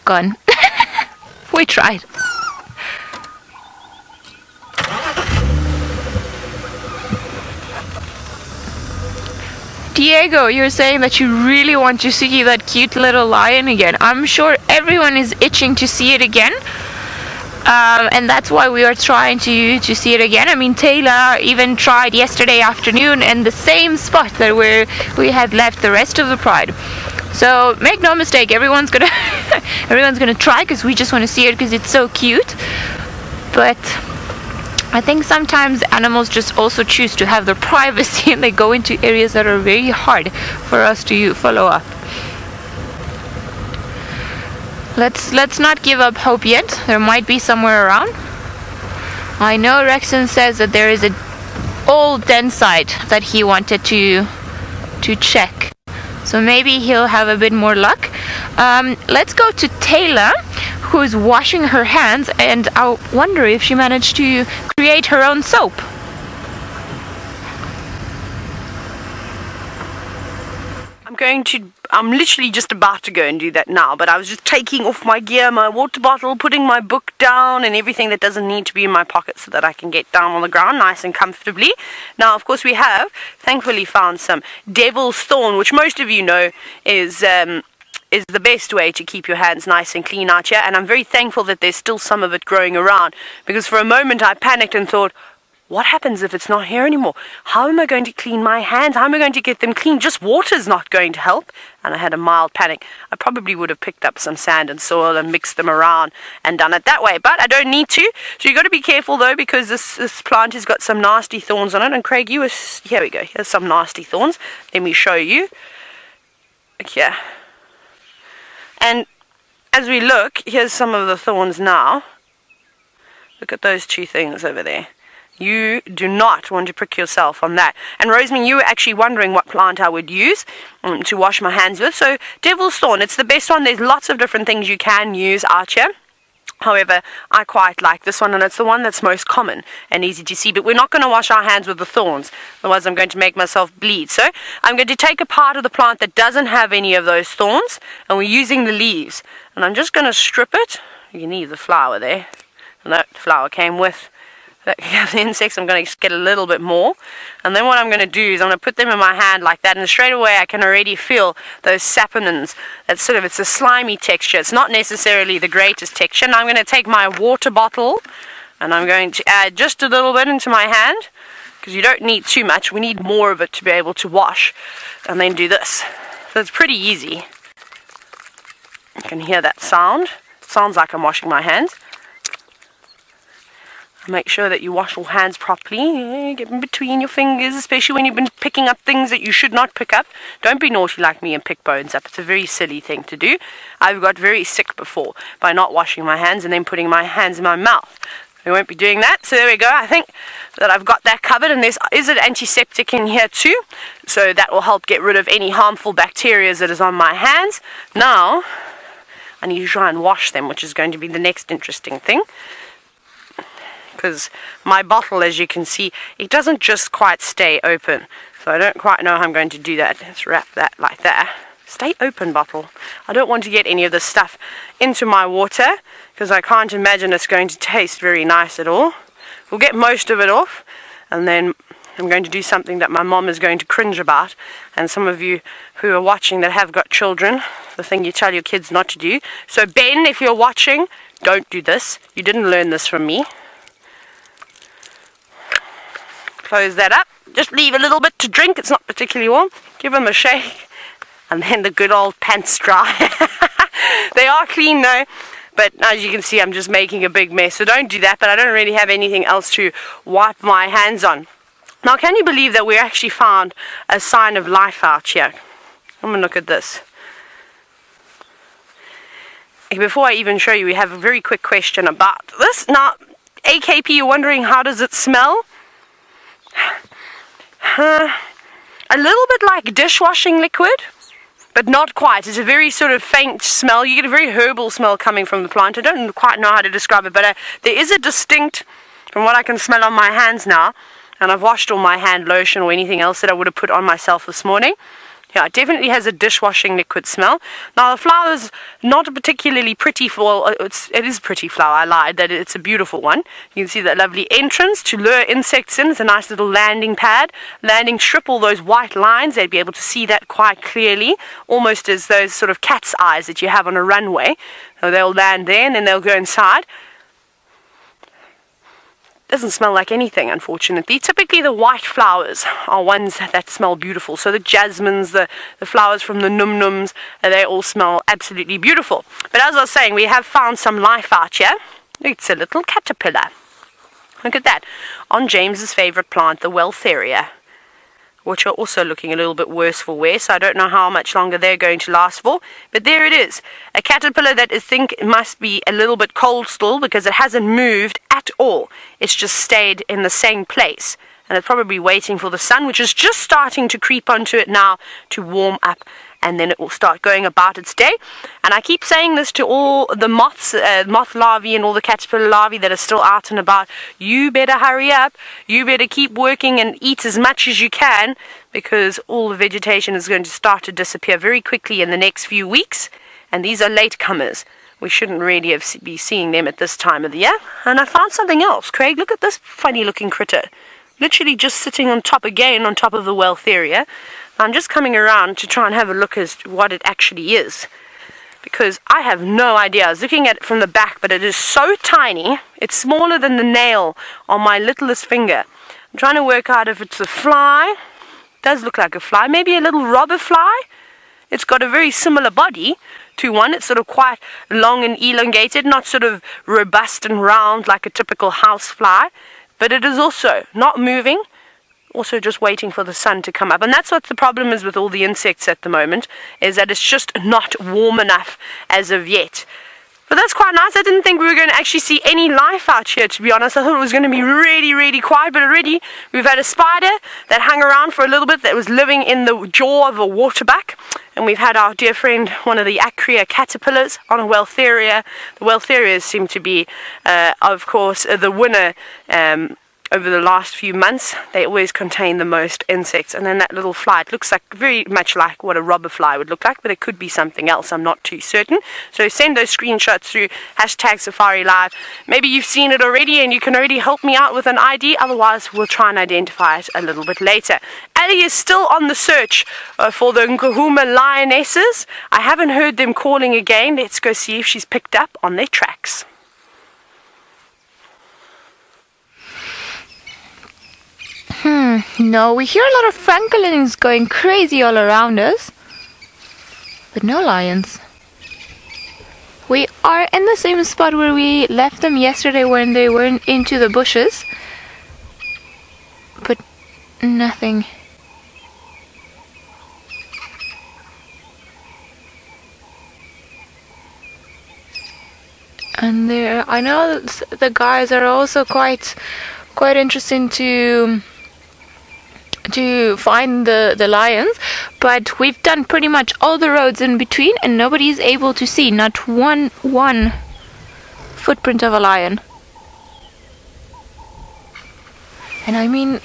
Gone. We tried. Diego, you're saying that you really want to see that cute little lion again. I'm sure everyone is itching to see it again. And that's why we are trying to see it again. I mean, Taylor even tried yesterday afternoon in the same spot that we had left the rest of the pride. So make no mistake, everyone's gonna try, because we just want to see it because it's so cute. But I think sometimes animals just also choose to have their privacy, and they go into areas that are very hard for us to follow up. Let's not give up hope yet. There might be somewhere around. I know Rexon says that there is an old den site that he wanted to check. So maybe he'll have a bit more luck. Let's go to Taylor, who's washing her hands, and I wonder if she managed to create her own soap. I'm literally just about to go and do that now, but I was just taking off my gear, my water bottle, putting my book down and everything that doesn't need to be in my pocket, so that I can get down on the ground nice and comfortably. Now, of course, we have thankfully found some devil's thorn, which most of you know is the best way to keep your hands nice and clean out here, and I'm very thankful that there's still some of it growing around, because for a moment I panicked and thought, what happens if it's not here anymore? How am I going to clean my hands? How am I going to get them clean? Just water's not going to help. And I had a mild panic. I probably would have picked up some sand and soil and mixed them around and done it that way. But I don't need to. So you've got to be careful, though, because this plant has got some nasty thorns on it. And Craig, here we go. Here's some nasty thorns. Let me show you. Here. And as we look, here's some of the thorns now. Look at those two things over there. You do not want to prick yourself on that. And Rosemary, you were actually wondering what plant I would use to wash my hands with. So devil's thorn, it's the best one. There's lots of different things you can use out here. However, I quite like this one, and it's the one that's most common and easy to see. But we're not going to wash our hands with the thorns, otherwise I'm going to make myself bleed. So I'm going to take a part of the plant that doesn't have any of those thorns, and we're using the leaves. And I'm just going to strip it. You can leave the flower there. And that flower came with the insects. I'm going to get a little bit more, and then what I'm going to do is I'm going to put them in my hand like that, and straight away I can already feel those saponins. It's a slimy texture. It's not necessarily the greatest texture. Now I'm going to take my water bottle, And I'm going to add just a little bit into my hand, because you don't need too much. We need more of it to be able to wash. And then do this. So it's pretty easy. You can hear that sound. It sounds like I'm washing my hands. Make sure that you wash your hands properly. Get in between your fingers, especially when you've been picking up things that you should not pick up. Don't be naughty like me and pick bones up. It's a very silly thing to do. I've got very sick before by not washing my hands and then putting my hands in my mouth. We won't be doing that. So there we go. I think that I've got that covered, and there is an antiseptic in here too. So that will help get rid of any harmful bacteria that is on my hands. Now, I need to try and wash them, which is going to be the next interesting thing. Because my bottle, as you can see, it doesn't just quite stay open. So I don't quite know how I'm going to do that. Let's wrap that like that. Stay open, bottle. I don't want to get any of this stuff into my water, because I can't imagine it's going to taste very nice at all. We'll get most of it off, and then I'm going to do something that my mom is going to cringe about. And some of you who are watching that have got children, the thing you tell your kids not to do. So Ben, if you're watching, don't do this. You didn't learn this from me. Close that up. Just leave a little bit to drink. It's not particularly warm. Give them a shake. And then the good old pants dry. They are clean now. But as you can see, I'm just making a big mess. So don't do that. But I don't really have anything else to wipe my hands on. Now, can you believe that we actually found a sign of life out here? I'm going to look at this. Before I even show you, we have a very quick question about this. Now, AKP, you're wondering, how does it smell? A little bit like dishwashing liquid, but not quite. It's a very sort of faint smell. You get a very herbal smell coming from the plant. I don't quite know how to describe it, but there is a distinct, from what I can smell on my hands now, and I've washed all my hand lotion or anything else that I would have put on myself this morning. Yeah, it definitely has a dishwashing liquid smell. Now, the flower's not a particularly pretty flower. It is a pretty flower. I lied. That it's a beautiful one. You can see that lovely entrance to lure insects in. It's a nice little landing pad, landing strip, all those white lines. They'd be able to see that quite clearly, almost as those sort of cat's eyes that you have on a runway. So they'll land there, and then they'll go inside. Doesn't smell like anything, unfortunately. Typically the white flowers are ones that smell beautiful. So the jasmines, the flowers from the num-nums, they all smell absolutely beautiful. But as I was saying, we have found some life out here. It's a little caterpillar. Look at that. On James's favorite plant, the WildEarthTV, which are also looking a little bit worse for wear, so I don't know how much longer they're going to last for. But there it is, a caterpillar that I think must be a little bit cold still, because it hasn't moved at all. It's just stayed in the same place, and it's probably waiting for the sun, which is just starting to creep onto it now to warm up, and then it will start going about its day. And I keep saying this to all the moths, moth larvae and all the caterpillar larvae that are still out and about. You better hurry up. You better keep working and eat as much as you can, because all the vegetation is going to start to disappear very quickly in the next few weeks. And these are latecomers. We shouldn't really be seeing them at this time of the year. And I found something else. Craig, look at this funny looking critter. Literally just sitting on top again, on top of the WildEarthTV. I'm just coming around to try and have a look as to what it actually is, because I have no idea. I was looking at it from the back, but it is so tiny. It's smaller than the nail on my littlest finger. I'm trying to work out if it's a fly. It does look like a fly. Maybe a little robber fly. It's got a very similar body to one. It's sort of quite long and elongated, not sort of robust and round like a typical house fly, but it is also not moving. Also just waiting for the sun to come up. And that's what the problem is with all the insects at the moment, is that it's just not warm enough as of yet. But that's quite nice. I didn't think we were going to actually see any life out here, to be honest. I thought it was going to be really, really quiet, but already we've had a spider that hung around for a little bit that was living in the jaw of a waterbuck. And we've had our dear friend, one of the Acrea caterpillars on a WildEarthTV. The WildEarthTVs seem to be, of course, the winner over the last few months. They always contain the most insects. And then that little fly, it looks like very much like what a robber fly would look like, but it could be something else. I'm not too certain. So send those screenshots through #SafariLive. Maybe you've seen it already and you can already help me out with an ID. Otherwise, we'll try and identify it a little bit later. Ali is still on the search for the Nkuhuma lionesses. I haven't heard them calling again. Let's go see if she's picked up on their tracks. No, we hear a lot of francolins going crazy all around us, but no lions. We are in the same spot where we left them yesterday when they went into the bushes, but nothing. And there, I know the guys are also quite interested to find the lions, but we've done pretty much all the roads in between and nobody's able to see not one footprint of a lion. And I mean,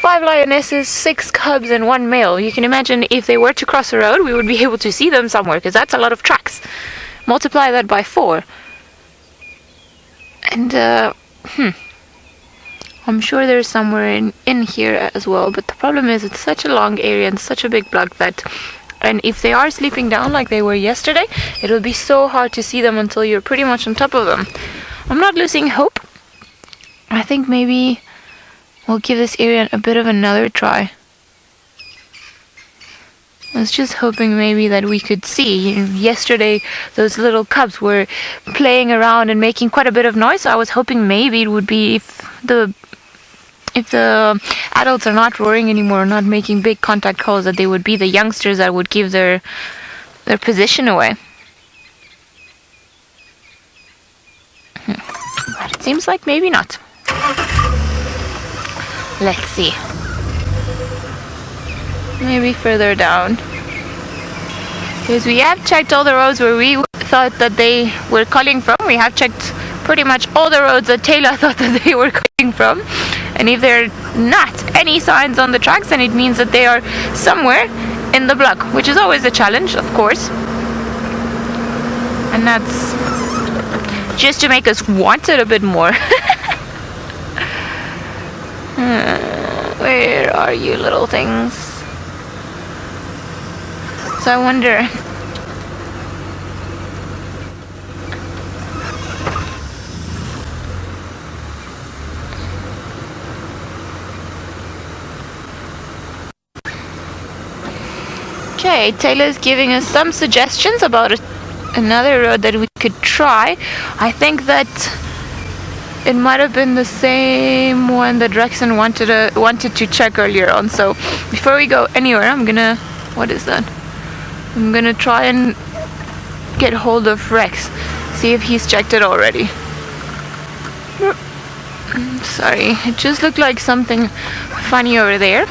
5 lionesses, 6 cubs and 1 male. You can imagine if they were to cross a road, we would be able to see them somewhere, because that's a lot of tracks. Multiply that by 4. And I'm sure there's somewhere in here as well, but the problem is it's such a long area and such a big block that, and if they are sleeping down like they were yesterday, it'll be so hard to see them until you're pretty much on top of them. I'm not losing hope. I think maybe we'll give this area a bit of another try. I was just hoping maybe that we could see. Yesterday those little cubs were playing around and making quite a bit of noise, so I was hoping maybe it would be if the adults are not roaring anymore, not making big contact calls, that they would be the youngsters that would give their position away. But it seems like maybe not. Let's see. Maybe further down. Because we have checked all the roads where we thought that they were calling from. We have checked pretty much all the roads that Taylor thought that they were calling from. And if there are not any signs on the tracks, then it means that they are somewhere in the block, which is always a challenge, of course. And that's just to make us want it a bit more. Where are you, little things? So I wonder. Okay, Taylor's giving us some suggestions about another road that we could try. I think that it might have been the same one that Rexon wanted to check earlier on. So before we go anywhere, what is that? I'm gonna try and get hold of Rex, see if he's checked it already. Sorry, it just looked like something funny over there.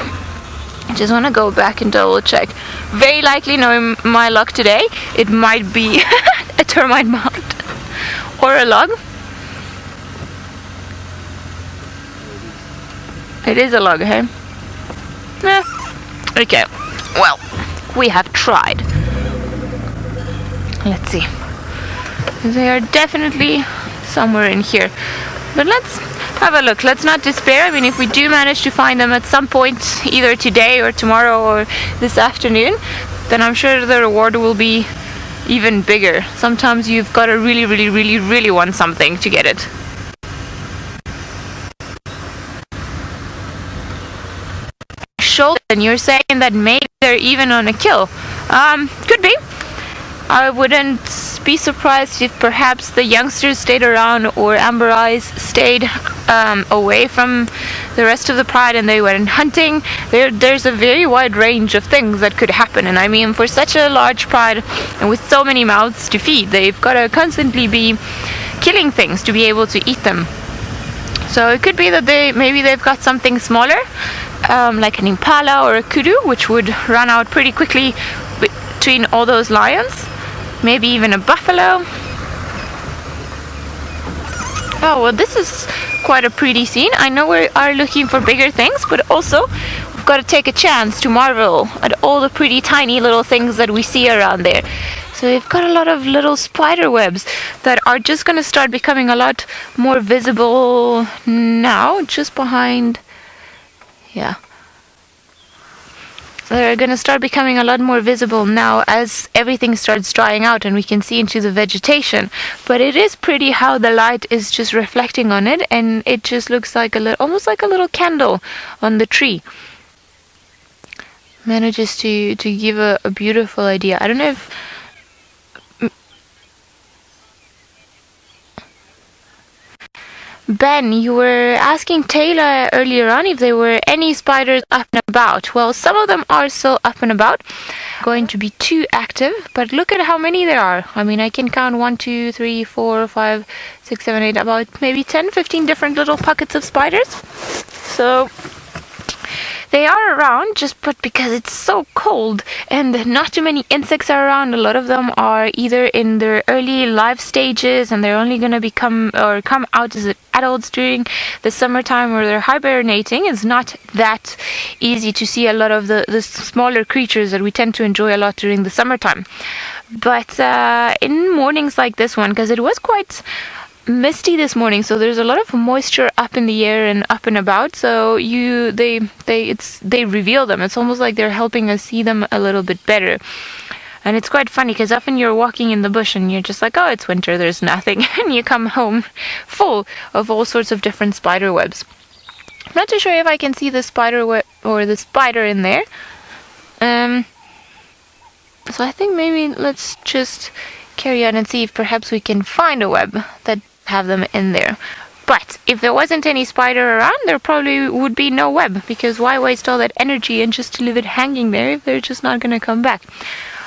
I just want to go back and double check. Very likely, knowing my luck today, it might be a termite mound or a log. It is a log, hey? Yeah. Okay, well, we have tried. Let's see. They are definitely somewhere in here. But let's have a look. Let's not despair. I mean, if we do manage to find them at some point, either today or tomorrow or this afternoon, then I'm sure the reward will be even bigger. Sometimes you've got to really want something to get it. Shoulder, and you're saying that maybe they're even on a kill. Could be. I wouldn't be surprised if perhaps the youngsters stayed around or Amber Eyes stayed away from the rest of the pride and they went hunting. There's a very wide range of things that could happen, and I mean, for such a large pride and with so many mouths to feed, they've got to constantly be killing things to be able to eat them. So it could be that maybe they've got something smaller, like an impala or a kudu, which would run out pretty quickly between all those lions. Maybe even a buffalo. Oh, well, this is quite a pretty scene. I know we are looking for bigger things, but also we've got to take a chance to marvel at all the pretty tiny little things that we see around there. So we've got a lot of little spider webs that are just going to start becoming a lot more visible now, just behind, yeah. they're going to start becoming a lot more visible now as everything starts drying out and we can see into the vegetation. But it is pretty how the light is just reflecting on it, and it just looks like almost like a little candle on the tree. Manages to give a beautiful idea. I don't know if Ben, you were asking Taylor earlier on if there were any spiders up and about. Well, some of them are still up and about, going to be too active, but look at how many there are. I mean, I can count 1, 2, 3, 4, 5, 6, 7, 8, about maybe 10, 15 different little pockets of spiders. So they are around, just but because it's so cold and not too many insects are around. A lot of them are either in their early life stages and they're only going to come out as adults during the summertime, or they're hibernating. It's not that easy to see a lot of the smaller creatures that we tend to enjoy a lot during the summertime. But in mornings like this one, because it was quite misty this morning, so there's a lot of moisture up in the air and up and about, so they reveal them. It's almost like they're helping us see them a little bit better. And it's quite funny because often you're walking in the bush and you're just like, oh, it's winter, there's nothing, and you come home full of all sorts of different spider webs. I'm not too sure if I can see the spider web or the spider in there, so I think maybe let's just carry on and see if perhaps we can find a web that have them in there. But if there wasn't any spider around, there probably would be no web, because why waste all that energy and just leave it hanging there if they're just not going to come back?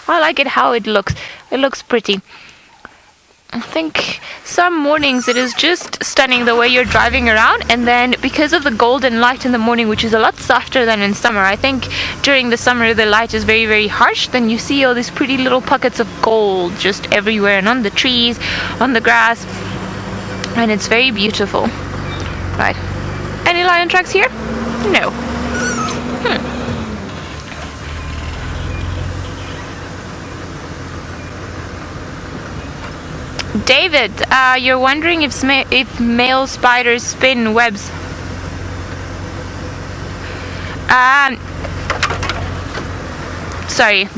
I like it how it looks. It looks pretty. I think some mornings it is just stunning the way you're driving around, and then because of the golden light in the morning, which is a lot softer than in summer. I think during the summer the light is very, very harsh. Then you see all these pretty little pockets of gold just everywhere, and on the trees, on the grass, and it's very beautiful. Right. Any lion tracks here? No. David, you're wondering if male spiders spin webs. Sorry,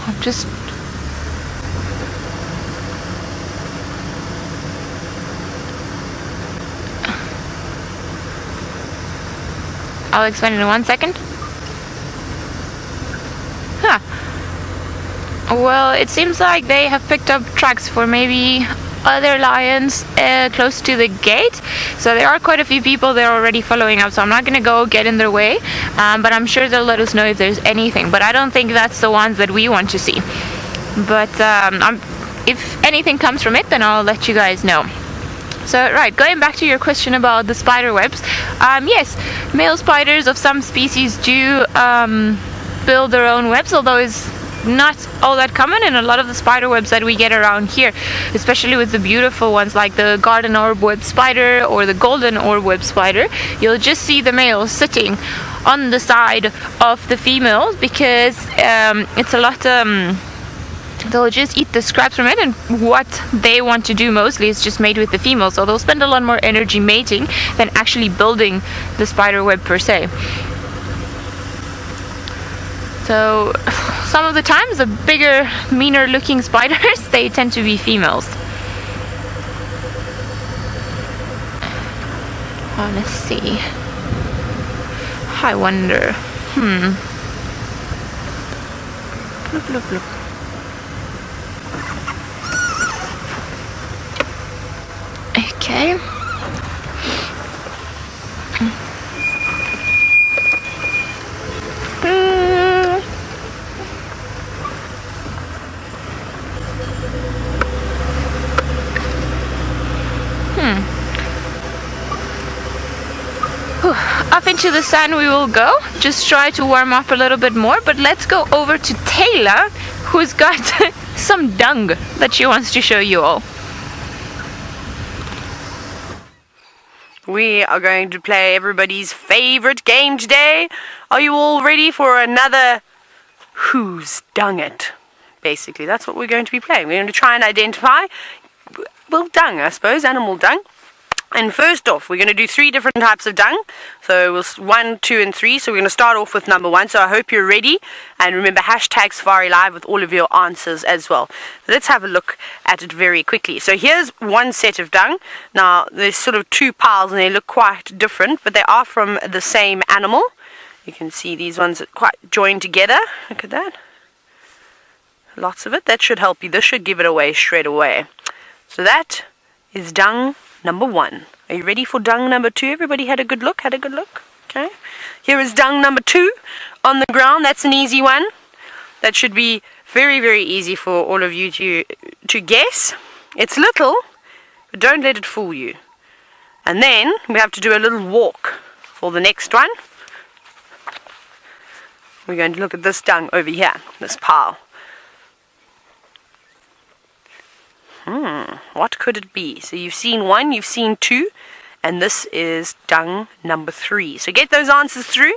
I'm just... I'll explain in 1 second. Huh. Well, it seems like they have picked up tracks for maybe other lions close to the gate. So there are quite a few people there already following up. So I'm not going to go get in their way. But I'm sure they'll let us know if there's anything. But I don't think that's the ones that we want to see. But if anything comes from it, then I'll let you guys know. So, right, going back to your question about the spider webs. Yes, male spiders of some species do build their own webs, although it's not all that common in a lot of the spider webs that we get around here, especially with the beautiful ones like the garden orb web spider or the golden orb web spider. You'll just see the males sitting on the side of the females because it's a lot... they'll just eat the scraps from it, and what they want to do mostly is just mate with the females, so they'll spend a lot more energy mating than actually building the spider web per se. So some of the times the bigger, meaner looking spiders, they tend to be females. Oh, let's see. I wonder. Look, look, look. Okay. Up into the sun we will go. Just try to warm up a little bit more, but let's go over to Taylor, who's got some dung that she wants to show you all. We are going to play everybody's favorite game today. Are you all ready for another Who's Dung It? Basically, that's what we're going to be playing. We're going to try and identify, well, dung, I suppose, animal dung. And first off, we're going to do 3 different types of dung. So we'll 1, 2, and 3. So we're going to start off with number 1. So I hope you're ready. And remember, hashtag Safari Live with all of your answers as well. So let's have a look at it very quickly. So here's one set of dung. Now, there's sort of 2 piles and they look quite different, but they are from the same animal. You can see these ones are quite joined together. Look at that. Lots of it. That should help you. This should give it away straight away. So that is dung number 1. Are you ready for dung number 2? Everybody had a good look? Had a good look? Okay. Here is dung number 2 on the ground. That's an easy one. That should be very, very easy for all of you to guess. It's little, but don't let it fool you. And then we have to do a little walk for the next one. We're going to look at this dung over here, this pile. What could it be? So you've seen 1, you've seen 2, and this is dung number 3. So get those answers through.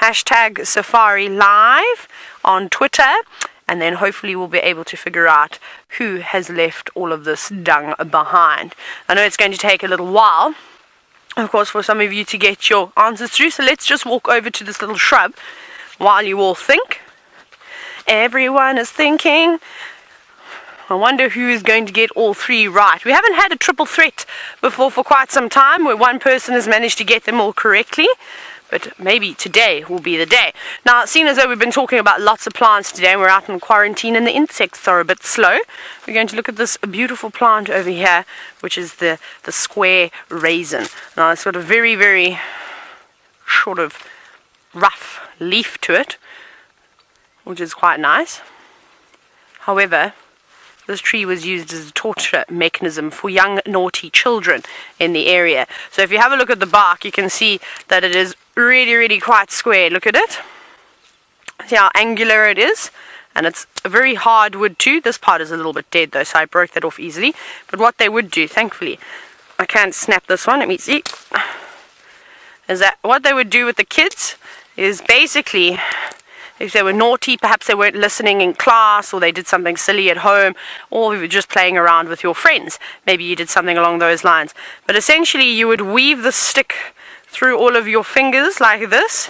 Hashtag Safari Live on Twitter, and then hopefully we'll be able to figure out who has left all of this dung behind. I know it's going to take a little while, of course, for some of you to get your answers through. So let's just walk over to this little shrub while you all think. Everyone is thinking. I wonder who is going to get all 3 right. We haven't had a triple threat before for quite some time where one person has managed to get them all correctly. But maybe today will be the day. Now, seeing as though we've been talking about lots of plants today, and we're out in quarantine and the insects are a bit slow, we're going to look at this beautiful plant over here, which is the square raisin. Now, it's got a very, very sort of rough leaf to it, which is quite nice. However, this tree was used as a torture mechanism for young naughty children in the area. So if you have a look at the bark, you can see that it is really, really quite square. Look at it. See how angular it is? And it's a very hard wood too. This part is a little bit dead though, so I broke that off easily. But what they would do, thankfully, I can't snap this one, let me see, is that what they would do with the kids is basically, if they were naughty, perhaps they weren't listening in class, or they did something silly at home, or you were just playing around with your friends. Maybe you did something along those lines. But essentially, you would weave the stick through all of your fingers like this,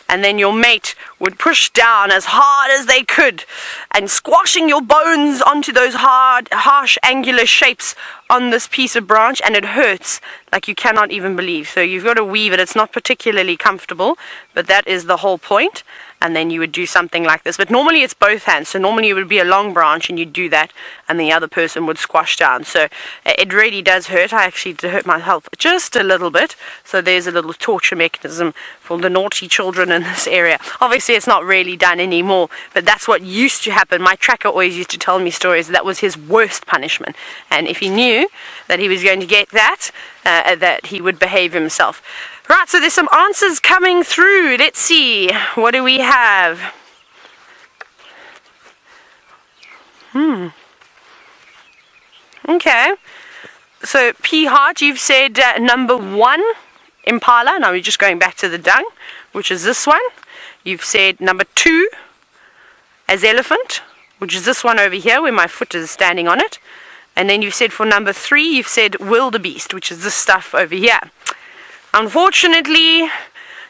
and then your mate would push down as hard as they could, and squashing your bones onto those hard, harsh, angular shapes on this piece of branch, and it hurts like you cannot even believe. So you've got to weave it. It's not particularly comfortable, but that is the whole point. And then you would do something like this. But normally it's both hands. So normally it would be a long branch and you'd do that, and the other person would squash down. So it really does hurt. I actually hurt my health just a little bit. So there's a little torture mechanism for the naughty children in this area. Obviously it's not really done anymore, but that's what used to happen. My tracker always used to tell me stories. That was his worst punishment. And if he knew that he was going to get that, that he would behave himself. Right, so there's some answers coming through. Let's see. What do we have? Okay. So, P. Hart, you've said number 1, Impala. Now we're just going back to the dung, which is this one. You've said number 2, as elephant, which is this one over here where my foot is standing on it. And then you've said for number 3, you've said wildebeest, which is this stuff over here. Unfortunately,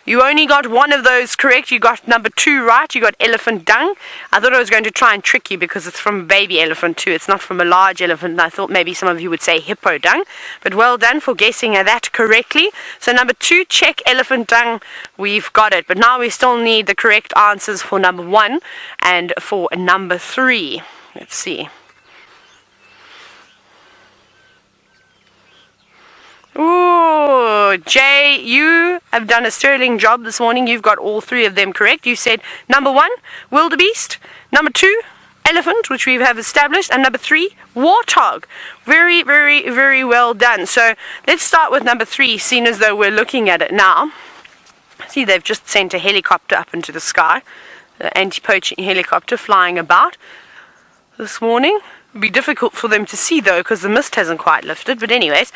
you only got one of those correct. You got number 2 right. You got elephant dung. I thought I was going to try and trick you because it's from a baby elephant too. It's not from a large elephant. And I thought maybe some of you would say hippo dung. But well done for guessing that correctly. So number 2, check elephant dung. We've got it. But now we still need the correct answers for number 1 and for number 3. Let's see. Ooh, Jay, you have done a sterling job this morning. You've got all 3 of them correct. You said number 1, wildebeest. Number 2, elephant, which we have established. And number 3, warthog. Very, very, very well done. So let's start with number 3, seeing as though we're looking at it now. See, they've just sent a helicopter up into the sky. The anti-poaching helicopter flying about this morning. It'd be difficult for them to see though because the mist hasn't quite lifted. But anyways,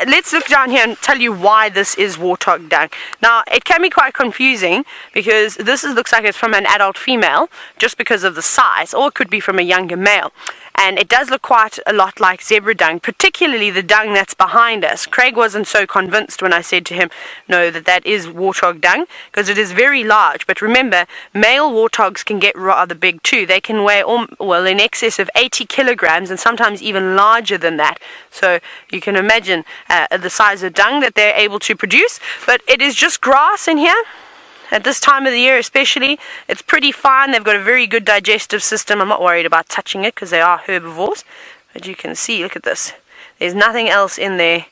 let's look down here and tell you why this is warthog dung. Now, it can be quite confusing because this looks like it's from an adult female just because of the size, or it could be from a younger male. and it does look quite a lot like zebra dung, particularly the dung that's behind us. Craig wasn't so convinced when I said to him, no, that is warthog dung, because it is very large. But remember, male warthogs can get rather big too. They can weigh in excess of 80 kilograms and sometimes even larger than that. So you can imagine the size of dung that they're able to produce. But it is just grass in here. At this time of the year especially, it's pretty fine. They've got a very good digestive system. I'm not worried about touching it because they are herbivores. But you can see, look at this. There's nothing else in there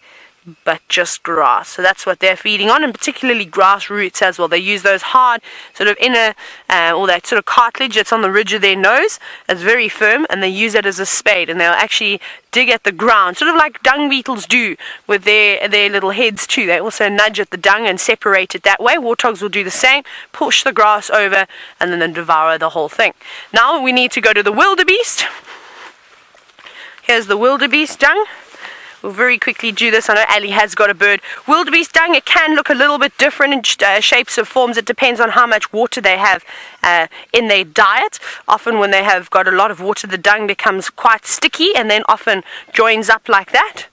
but just grass. So that's what they're feeding on, and particularly grass roots as well. They use those hard sort of inner, or that sort of cartilage that's on the ridge of their nose. It's very firm, and they use it as a spade, and they'll actually dig at the ground, sort of like dung beetles do with their little heads too. They also nudge at the dung and separate it that way. Warthogs will do the same, push the grass over, and then devour the whole thing. Now we need to go to the wildebeest. Here's the wildebeest dung. We'll very quickly do this. I know Ali has got a bird. Wildebeest dung, it can look a little bit different in shapes of forms. It depends on how much water they have in their diet. Often when they have got a lot of water, the dung becomes quite sticky and then often joins up like that.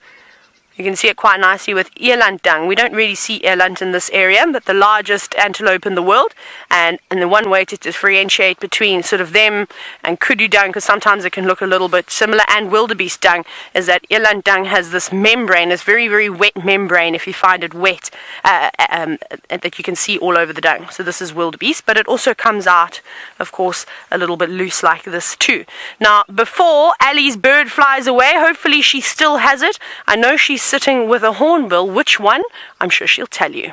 You can see it quite nicely with eland dung. We don't really see eland in this area, but the largest antelope in the world. And the one way to differentiate between sort of them and kudu dung, because sometimes it can look a little bit similar, and wildebeest dung, is that eland dung has this membrane, this very, very wet membrane, if you find it wet, that you can see all over the dung. So this is wildebeest, but it also comes out, of course, a little bit loose like this too. Now, before Ali's bird flies away, hopefully she still has it. I know she's sitting with a hornbill. Which one? I'm sure she'll tell you.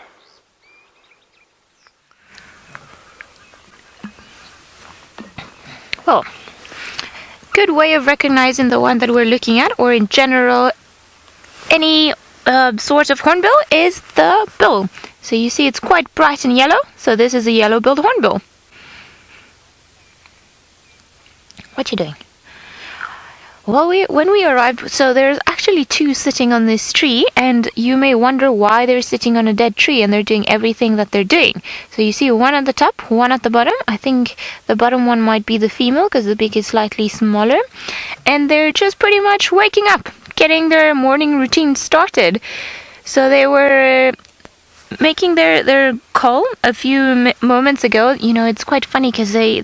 Well, good way of recognizing the one that we're looking at, or in general any sort of hornbill, is the bill. So you see it's quite bright and yellow, so this is a yellow-billed hornbill. What you doing? Well, when we arrived, so there's actually two sitting on this tree, and you may wonder why they're sitting on a dead tree and they're doing everything that they're doing. So you see one at the top, one at the bottom. I think the bottom one might be the female because the beak is slightly smaller. And they're just pretty much waking up, getting their morning routine started. So they were making their call a few moments ago. You know, it's quite funny because they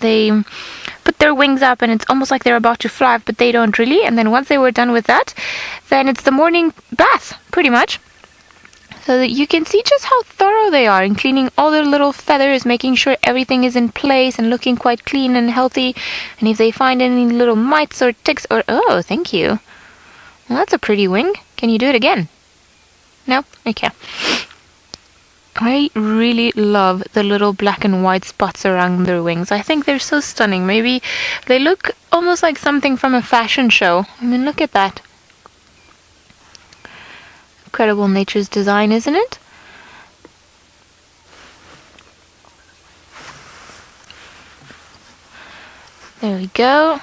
put their wings up and it's almost like they're about to fly, but they don't really. And then once they were done with that, then it's the morning bath, pretty much. So that you can see just how thorough they are in cleaning all their little feathers, making sure everything is in place and looking quite clean and healthy. And if they find any little mites or ticks or... Oh, thank you. Well, that's a pretty wing. Can you do it again? No? Okay. I really love the little black and white spots around their wings. I think they're so stunning. Maybe they look almost like something from a fashion show. I mean, look at that. Incredible nature's design, isn't it? There we go.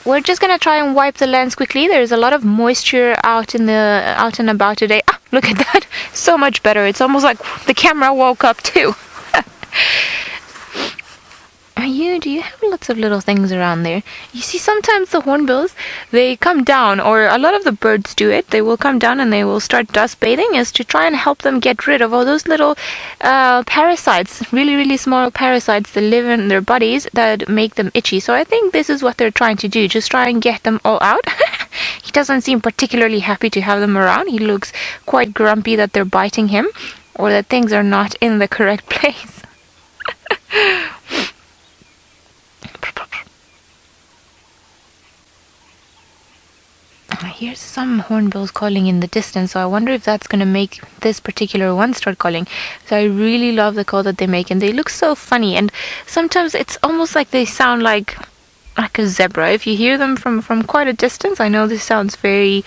We're just gonna try and wipe the lens quickly. There's a lot of moisture out and about today. Ah, look at that! So much better. It's almost like the camera woke up too. Do you have lots of little things around there? You see, sometimes the hornbills, they come down, or a lot of the birds do it. They will come down and they will start dust bathing, is to try and help them get rid of all those little parasites, really, really small parasites that live in their bodies that make them itchy. So I think this is what they're trying to do, just try and get them all out. He doesn't seem particularly happy to have them around. He looks quite grumpy that they're biting him, or that things are not in the correct place. I hear some hornbills calling in the distance, so I wonder if that's going to make this particular one start calling. So I really love the call that they make, and they look so funny, and sometimes it's almost like they sound like a zebra. If you hear them from quite a distance, I know this sounds very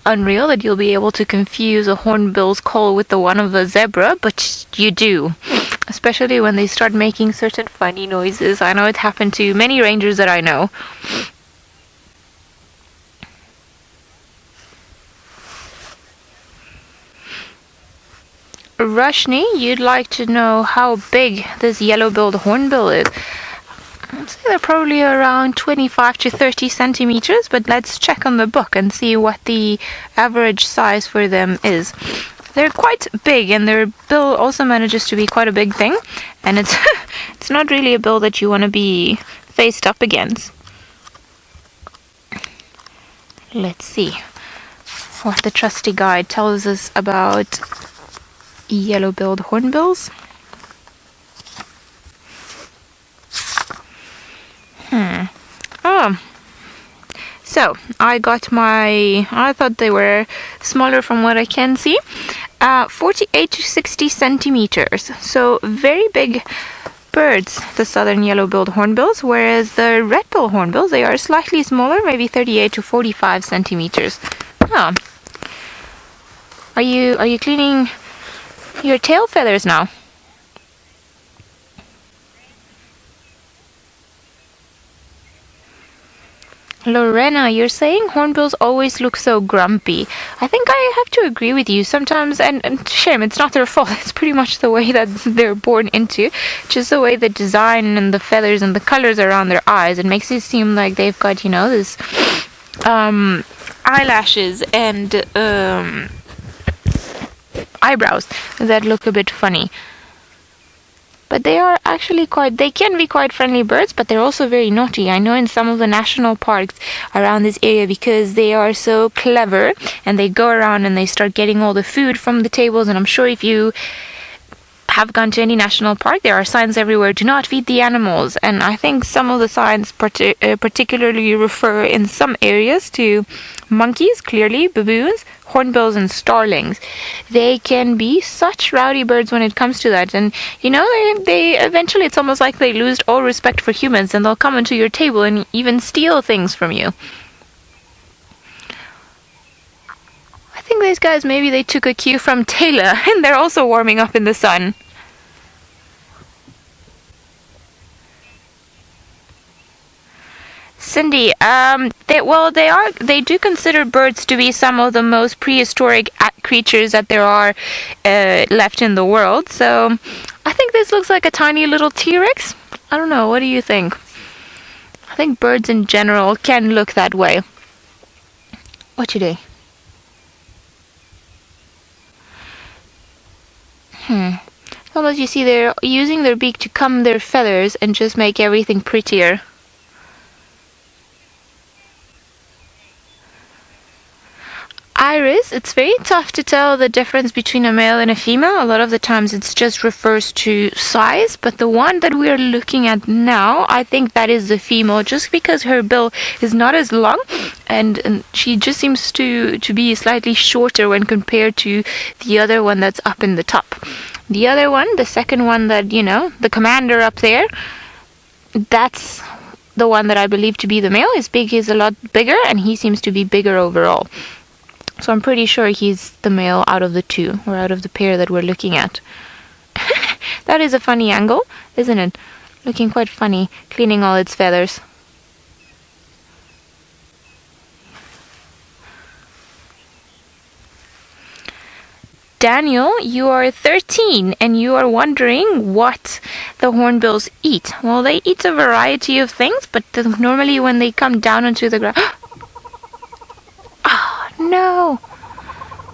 unreal that you'll be able to confuse a hornbill's call with the one of a zebra, but you do. Especially when they start making certain funny noises. I know it happened to many rangers that I know. Rushni, you'd like to know how big this yellow-billed hornbill is. I'd say they're probably around 25 to 30 centimeters, but let's check on the book and see what the average size for them is. They're quite big, and their bill also manages to be quite a big thing, and it's it's not really a bill that you want to be faced up against. Let's see what the trusty guide tells us about yellow-billed hornbills. Oh, so I thought they were smaller from what I can see. 48 to 60 centimeters, so very big birds, the southern yellow-billed hornbills, whereas the red-billed hornbills, they are slightly smaller, maybe 38 to 45 centimeters. Oh. Are you cleaning your tail feathers now? Lorena, you're saying hornbills always look so grumpy. I think I have to agree with you sometimes, and shame, it's not their fault. It's pretty much the way that they're born into. Just the way the design and the feathers and the colors around their eyes, it makes it seem like they've got, you know, this eyelashes and eyebrows that look a bit funny. But they are actually they can be quite friendly birds, but they're also very naughty. I know in some of the national parks around this area, because they are so clever and they go around and they start getting all the food from the tables, and I'm sure if you have gone to any national park, there are signs everywhere, do not feed the animals, and I think some of the signs particularly refer in some areas to monkeys, clearly, baboons, hornbills, and starlings. They can be such rowdy birds when it comes to that, and you know, they eventually, it's almost like they lose all respect for humans, and they'll come onto your table and even steal things from you. I think these guys, maybe they took a cue from Taylor, and they're also warming up in the sun. Cindy, they do consider birds to be some of the most prehistoric creatures that there are left in the world. So I think this looks like a tiny little T-Rex. I don't know. What do you think? I think birds in general can look that way. What you do? Almost, you see, they're using their beak to comb their feathers and just make everything prettier. Iris, it's very tough to tell the difference between a male and a female. A lot of the times it just refers to size, but the one that we're looking at now, I think that is the female, just because her bill is not as long, and she just seems to be slightly shorter when compared to the other one that's up in the top. The other one, the second one, that, you know, the commander up there, that's the one that I believe to be the male. His beak is a lot bigger, and he seems to be bigger overall. So I'm pretty sure he's the male out of the two, or out of the pair that we're looking at. That is a funny angle, isn't it? Looking quite funny, cleaning all its feathers. Daniel, you are 13 and you are wondering what the hornbills eat. Well, they eat a variety of things, but normally when they come down onto the ground... Oh, no!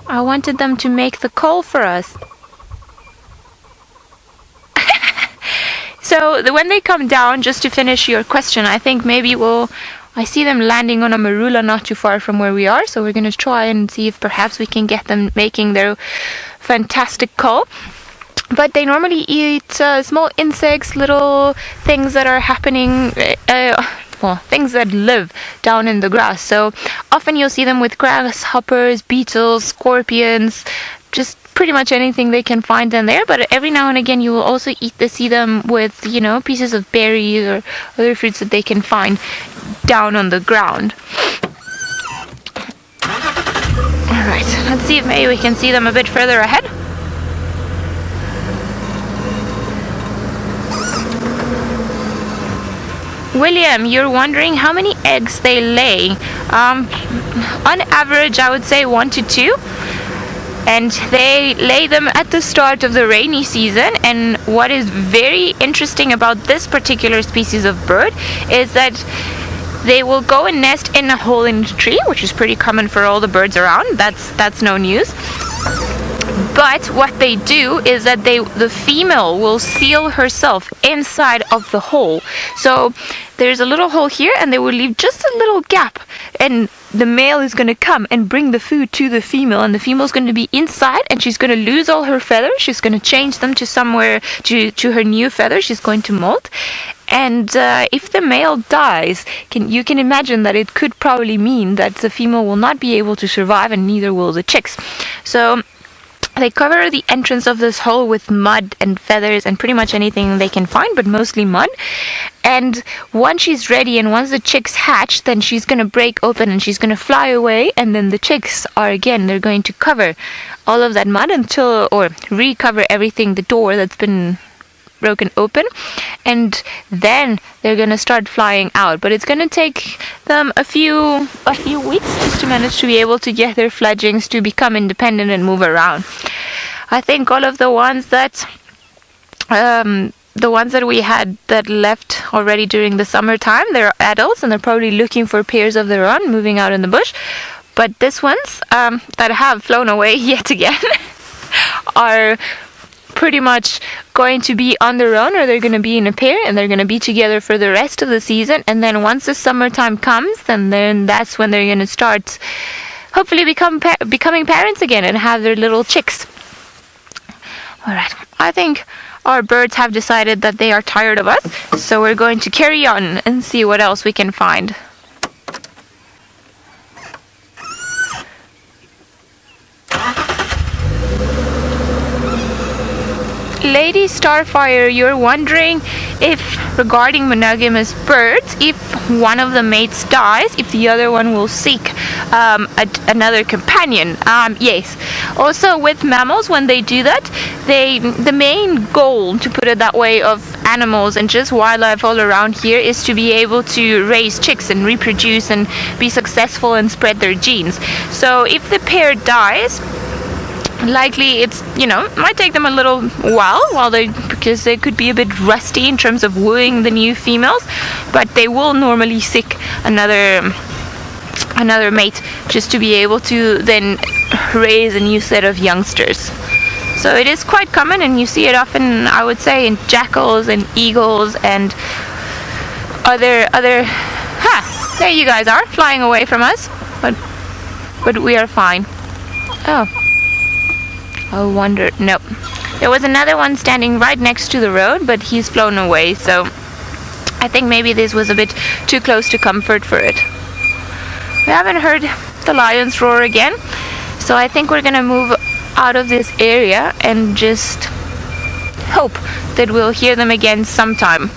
I wanted them to make the call for us. So when they come down, just to finish your question, I think maybe I see them landing on a marula not too far from where we are, so we're going to try and see if perhaps we can get them making their fantastic call. But they normally eat small insects, little things that are happening, things that live down in the grass. So often you'll see them with grasshoppers, beetles, scorpions, just pretty much anything they can find in there. But every now and again you will also see them with, you know, pieces of berries or other fruits that they can find down on the ground. Alright, let's see if maybe we can see them a bit further ahead. William, you're wondering how many eggs they lay. On average, I would say 1 to 2. and they lay them at the start of the rainy season. And what is very interesting about this particular species of bird is that they will go and nest in a hole in the tree, which is pretty common for all the birds around. That's no news. But what they do is that the female will seal herself inside of the hole. So there's a little hole here, and they will leave just a little gap, and the male is going to come and bring the food to the female, and the female is going to be inside, and she's going to lose all her feathers. She's going to change them to somewhere to her new feathers. She's going to molt. And if the male dies, you can imagine that it could probably mean that the female will not be able to survive, and neither will the chicks. So they cover the entrance of this hole with mud and feathers and pretty much anything they can find, but mostly mud. And once she's ready and once the chicks hatch, then she's going to break open and she's going to fly away. And then the chicks they're going to cover all of that mud or recover everything, the door that's been broken open, and then they're going to start flying out. But it's going to take them a few weeks just to manage to be able to get their fledglings to become independent and move around. I think all of the ones that we had that left already during the summertime, they're adults and they're probably looking for pairs of their own moving out in the bush. But these ones that have flown away yet again are pretty much going to be on their own, or they're going to be in a pair, and they're going to be together for the rest of the season. And then once the summertime comes, then that's when they're going to start hopefully becoming parents again and have their little chicks. Alright, I think our birds have decided that they are tired of us, so we're going to carry on and see what else we can find. Lady Starfire, you're wondering if, regarding monogamous birds, if one of the mates dies, if the other one will seek another companion. Yes. Also with mammals, when they do that, the main goal, to put it that way, of animals and just wildlife all around here is to be able to raise chicks and reproduce and be successful and spread their genes. So if the pair dies, likely it's, might take them a little while because they could be a bit rusty in terms of wooing the new females, but they will normally seek another mate just to be able to then raise a new set of youngsters. So it is quite common, and you see it often, I would say, in jackals and eagles and other there you guys are, flying away from us, but we are fine. I wonder, nope. There was another one standing right next to the road, but he's flown away, so I think maybe this was a bit too close to comfort for it. We haven't heard the lions roar again, so I think we're gonna move out of this area and just hope that we'll hear them again sometime.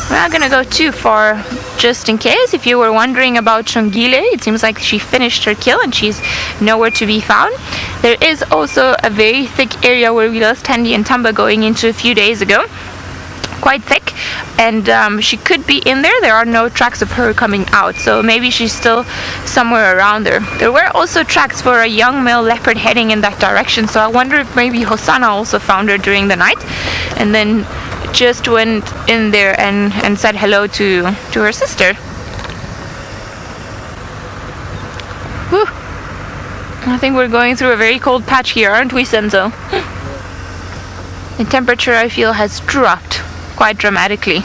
We're not gonna go too far, just in case. If you were wondering about Shongile, it seems like she finished her kill and she's nowhere to be found. There is also a very thick area where we lost Tandy and Tamba going into a few days ago. Quite thick, and she could be in there. There are no tracks of her coming out, so maybe she's still somewhere around there. There were also tracks for a young male leopard heading in that direction, so I wonder if maybe Hosanna also found her during the night and then just went in there and said hello to her sister. Whew. I think we're going through a very cold patch here, aren't we, Senzo? The temperature, I feel, has dropped quite dramatically.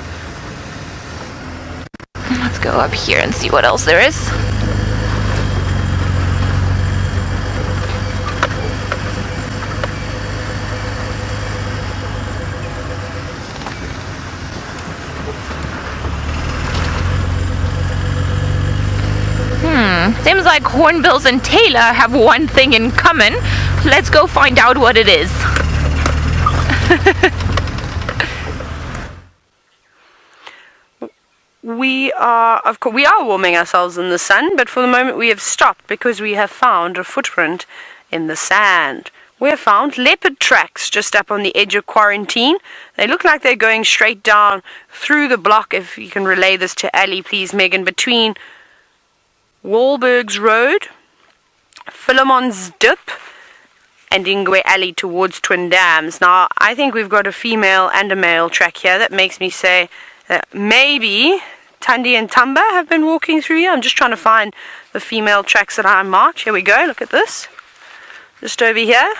Let's go up here and see what else there is. Seems like hornbills and Taylor have one thing in common. Let's go find out what it is. We are warming ourselves in the sun, but for the moment we have stopped because we have found a footprint in the sand. We have found leopard tracks just up on the edge of Quarantine. They look like they're going straight down through the block. If you can relay this to Ali, please, Megan, between Wahlberg's Road, Philemon's Dip, and Ingwe Alley towards Twin Dams. Now, I think we've got a female and a male track here. That makes me say that maybe Thandi and Tamba have been walking through here. I'm just trying to find the female tracks that I marked. Here we go, look at this. Just over here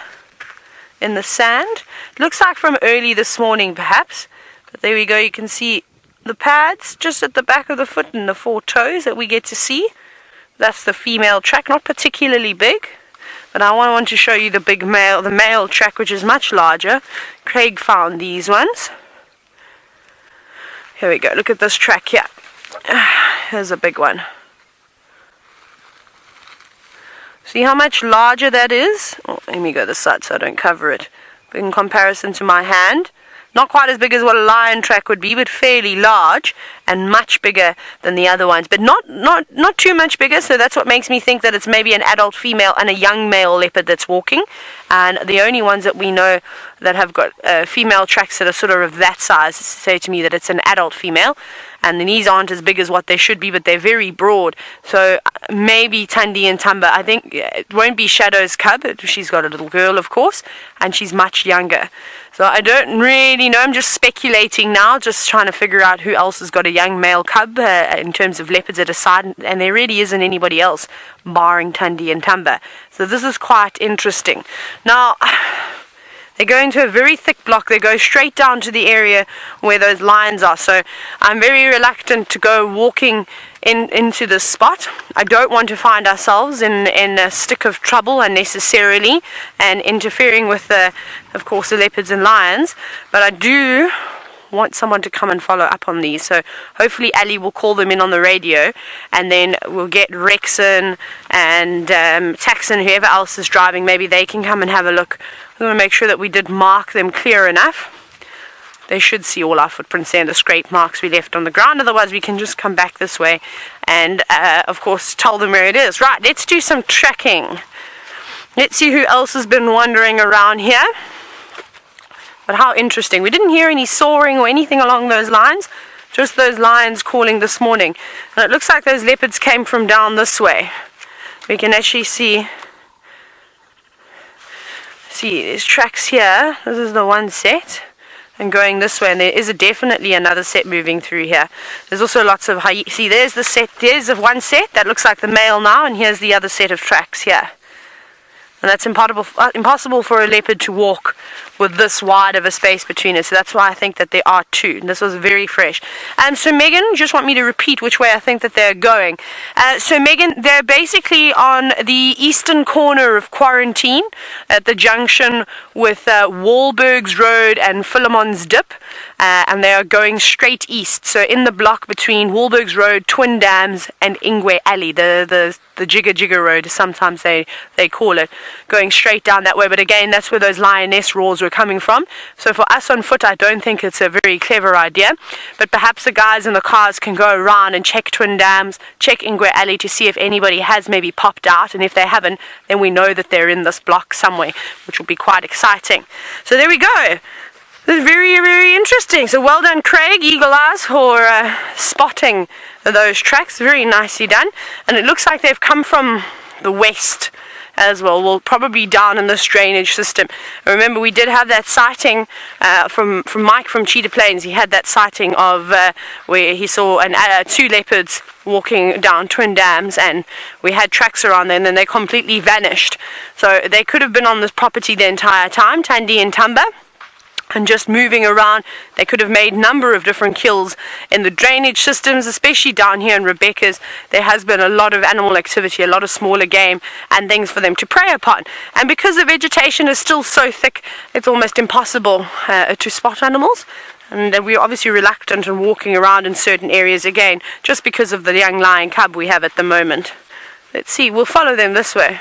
in the sand. Looks like from early this morning perhaps. But there we go, you can see the pads just at the back of the foot and the 4 toes that we get to see. That's the female track, not particularly big. But I want to show you the male track, which is much larger. Craig found these ones. Here we go, look at this track here. Here's a big one. See how much larger that is? Oh, let me go this side so I don't cover it. But in comparison to my hand, not quite as big as what a lion track would be, but fairly large and much bigger than the other ones. But not too much bigger, so that's what makes me think that it's maybe an adult female and a young male leopard that's walking. And the only ones that we know that have got female tracks that are sort of that size say to me that it's an adult female. And the knees aren't as big as what they should be, but they're very broad. So maybe Thandi and Tamba. I think it won't be Shadow's cub. She's got a little girl, of course, and she's much younger. So I don't really know. I'm just speculating now, just trying to figure out who else has got a young male cub in terms of leopards at a side. And there really isn't anybody else, barring Thandi and Tamba. So this is quite interesting. Now, they go into a very thick block. They go straight down to the area where those lions are. So I'm very reluctant to go walking into this spot. I don't want to find ourselves in a stick of trouble unnecessarily and interfering with, of course, the leopards and lions. But I do want someone to come and follow up on these. So hopefully Ali will call them in on the radio, and then we'll get Rexon and Taxon, whoever else is driving, maybe they can come and have a look. We want to make sure that we did mark them clear enough. They should see all our footprints there and the scrape marks we left on the ground. Otherwise we can just come back this way and of course tell them where it is. Right, let's do some tracking. Let's see who else has been wandering around here. But how interesting. We didn't hear any soaring or anything along those lines. Just those lions calling this morning. And it looks like those leopards came from down this way. We can actually see there's tracks here. This is the one set. And going this way, and there is definitely another set moving through here. There's also lots of see, there's the set, there's the one set that looks like the male now, and here's the other set of tracks here. And that's impossible for a leopard to walk with this wide of a space between it. So that's why I think that there are 2. And this was very fresh. So Megan, just want me to repeat which way I think that they're going. So Megan, they're basically on the eastern corner of Quarantine at the junction with Wahlberg's Road and Philemon's Dip. And they are going straight east. So in the block between Wahlberg's Road, Twin Dams, and Ingwe Alley, the Jigger Road, sometimes they call it, going straight down that way. But again, that's where those lioness roars were coming from. So for us on foot, I don't think it's a very clever idea. But perhaps the guys in the cars can go around and check Twin Dams, check Ingwe Alley to see if anybody has maybe popped out. And if they haven't, then we know that they're in this block somewhere, which will be quite exciting. So there we go. This is very, very interesting. So well done, Craig, Eagle Eyes, for spotting those tracks. Very nicely done. And it looks like they've come from the west as well probably down in this drainage system. Remember, we did have that sighting from Mike from Cheetah Plains. He had that sighting of where he saw 2 leopards walking down Twin Dams, and we had tracks around there, and then they completely vanished. So they could have been on this property the entire time, Thandi and Tamba, and just moving around. They could have made a number of different kills in the drainage systems, especially down here in Rebecca's. There has been a lot of animal activity, a lot of smaller game and things for them to prey upon. And because the vegetation is still so thick, it's almost impossible to spot animals. And we're obviously reluctant in walking around in certain areas again, just because of the young lion cub we have at the moment. Let's see, we'll follow them this way.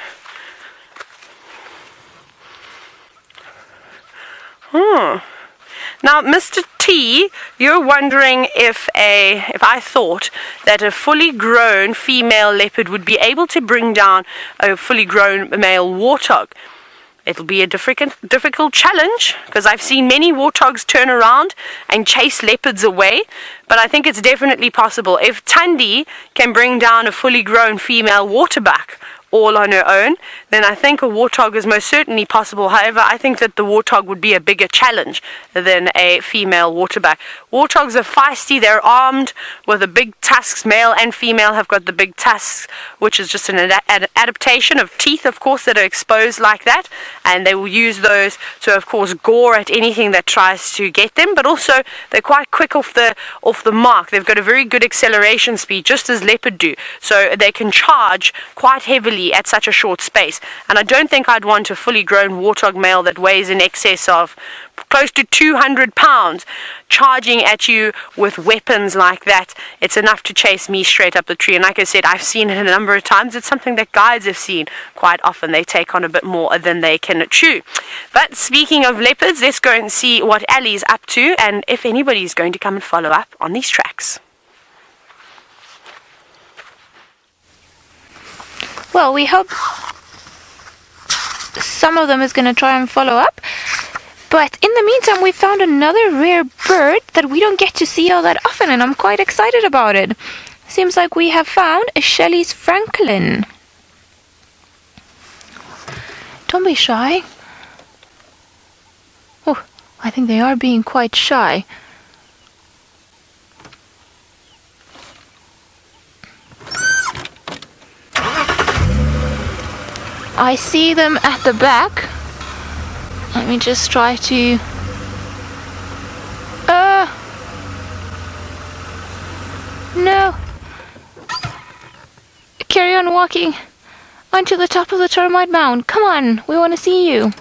Now, Mr. T, you're wondering if I thought that a fully grown female leopard would be able to bring down a fully grown male warthog. It'll be a difficult challenge, because I've seen many warthogs turn around and chase leopards away, but I think it's definitely possible. If Thandi can bring down a fully grown female waterbuck, all on her own, then I think a warthog is most certainly possible. However, I think that the warthog would be a bigger challenge than a female waterbuck. Warthogs are feisty, they're armed with the big tusks. Male and female have got the big tusks, which is just an adaptation of teeth, of course, that are exposed like that, and they will use those to, of course, gore at anything that tries to get them, but also they're quite quick off the mark. They've got a very good acceleration speed, just as leopard do, so they can charge quite heavily at such a short space. And I don't think I'd want a fully grown warthog male that weighs in excess of close to 200 pounds charging at you with weapons like that. It's enough to chase me straight up the tree. And like I said, I've seen it a number of times. It's something that guides have seen quite often. They take on a bit more than they can chew. But speaking of leopards, let's go and see what Ali's up to and if anybody's going to come and follow up on these tracks. Well, we hope some of them is going to try and follow up. But in the meantime, we found another rare bird that we don't get to see all that often, and I'm quite excited about it. Seems like we have found a Shelley's francolin. Don't be shy. Oh, I think they are being quite shy. I see them at the back. Let me just try to... No! Carry on walking onto the top of the termite mound. Come on, we want to see you.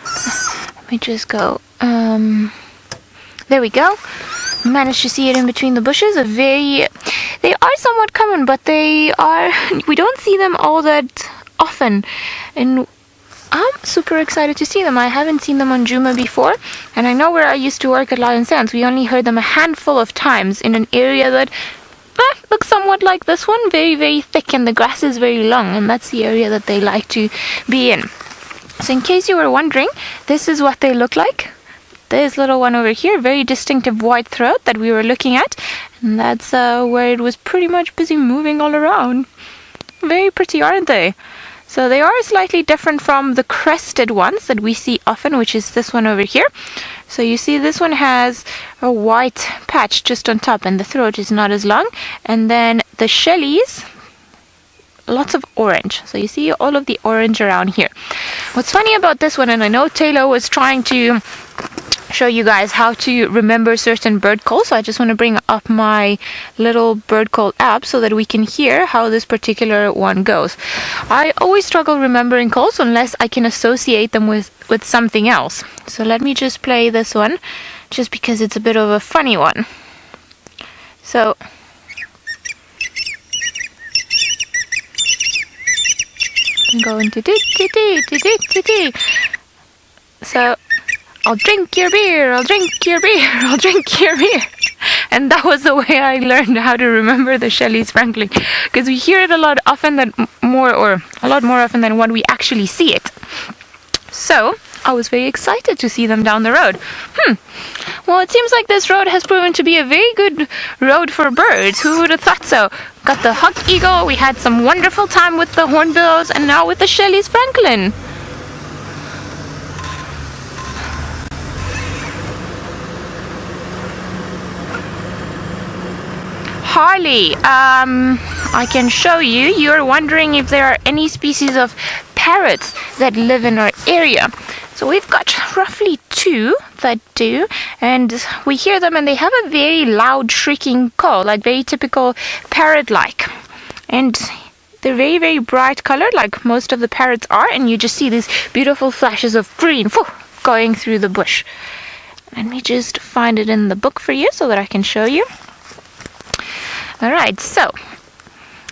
Let me just go. There we go. Managed to see it in between the bushes. They are somewhat common, but we don't see them all that often, and I'm super excited to see them. I haven't seen them on Djuma before, and I know where I used to work at Lion Sands, we only heard them a handful of times in an area that looks somewhat like this one, very, very thick, and the grass is very long, and that's the area that they like to be in. So in case you were wondering, this is what they look like. This little one over here, very distinctive white throat that we were looking at, and that's where it was pretty much busy moving all around. Very pretty, aren't they? So they are slightly different from the crested ones that we see often, which is this one over here. So you see this one has a white patch just on top, and the throat is not as long. And then the Shelleys, lots of orange. So you see all of the orange around here. What's funny about this one, and I know Taylor was trying to show you guys how to remember certain bird calls, so I just want to bring up my little bird call app so that we can hear how this particular one goes. I always struggle remembering calls unless I can associate them with something else. So let me just play this one just because it's a bit of a funny one. So I'm going to so I'll drink your beer, I'll drink your beer, I'll drink your beer. And that was the way I learned how to remember the Shelley's francolin, because we hear it a lot more often than when we actually see it. So I was very excited to see them down the road. Well, it seems like this road has proven to be a very good road for birds. Who would have thought so? Got the hawk eagle, we had some wonderful time with the hornbills, and now with the Shelley's francolin. Harley, I can show you. You're wondering if there are any species of parrots that live in our area. So we've got roughly 2 that do, and we hear them and they have a very loud shrieking call, like very typical parrot-like. And they're very, very bright colored, like most of the parrots are, and you just see these beautiful flashes of green going through the bush. Let me just find it in the book for you so that I can show you. Alright, so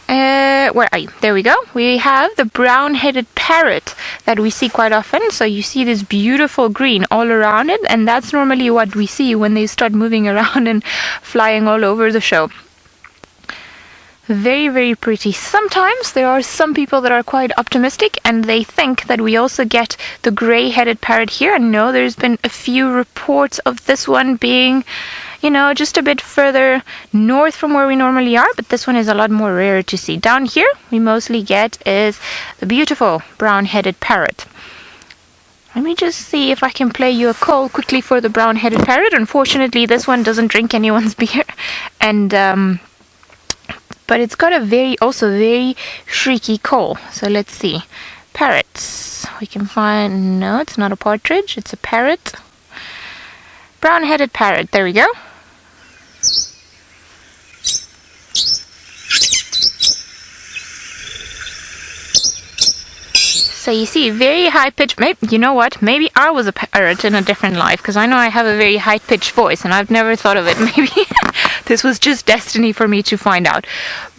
where are you? There we go. We have the brown-headed parrot that we see quite often. So you see this beautiful green all around it, and that's normally what we see when they start moving around and flying all over the show. Very, very pretty. Sometimes there are some people that are quite optimistic and they think that we also get the gray-headed parrot here. And no, there's been a few reports of this one being, you know, just a bit further north from where we normally are, but this one is a lot more rare to see. Down here, we mostly get is the beautiful brown-headed parrot. Let me just see if I can play you a call quickly for the brown-headed parrot. Unfortunately, this one doesn't drink anyone's beer, and but it's got a also very shrieky call. So let's see. Parrots. We can find, no, it's not a partridge, it's a parrot. Brown-headed parrot, there we go. So you see, very high-pitched, you know what, maybe I was a parrot in a different life, because I know I have a very high-pitched voice, and I've never thought of it. Maybe this was just destiny for me to find out.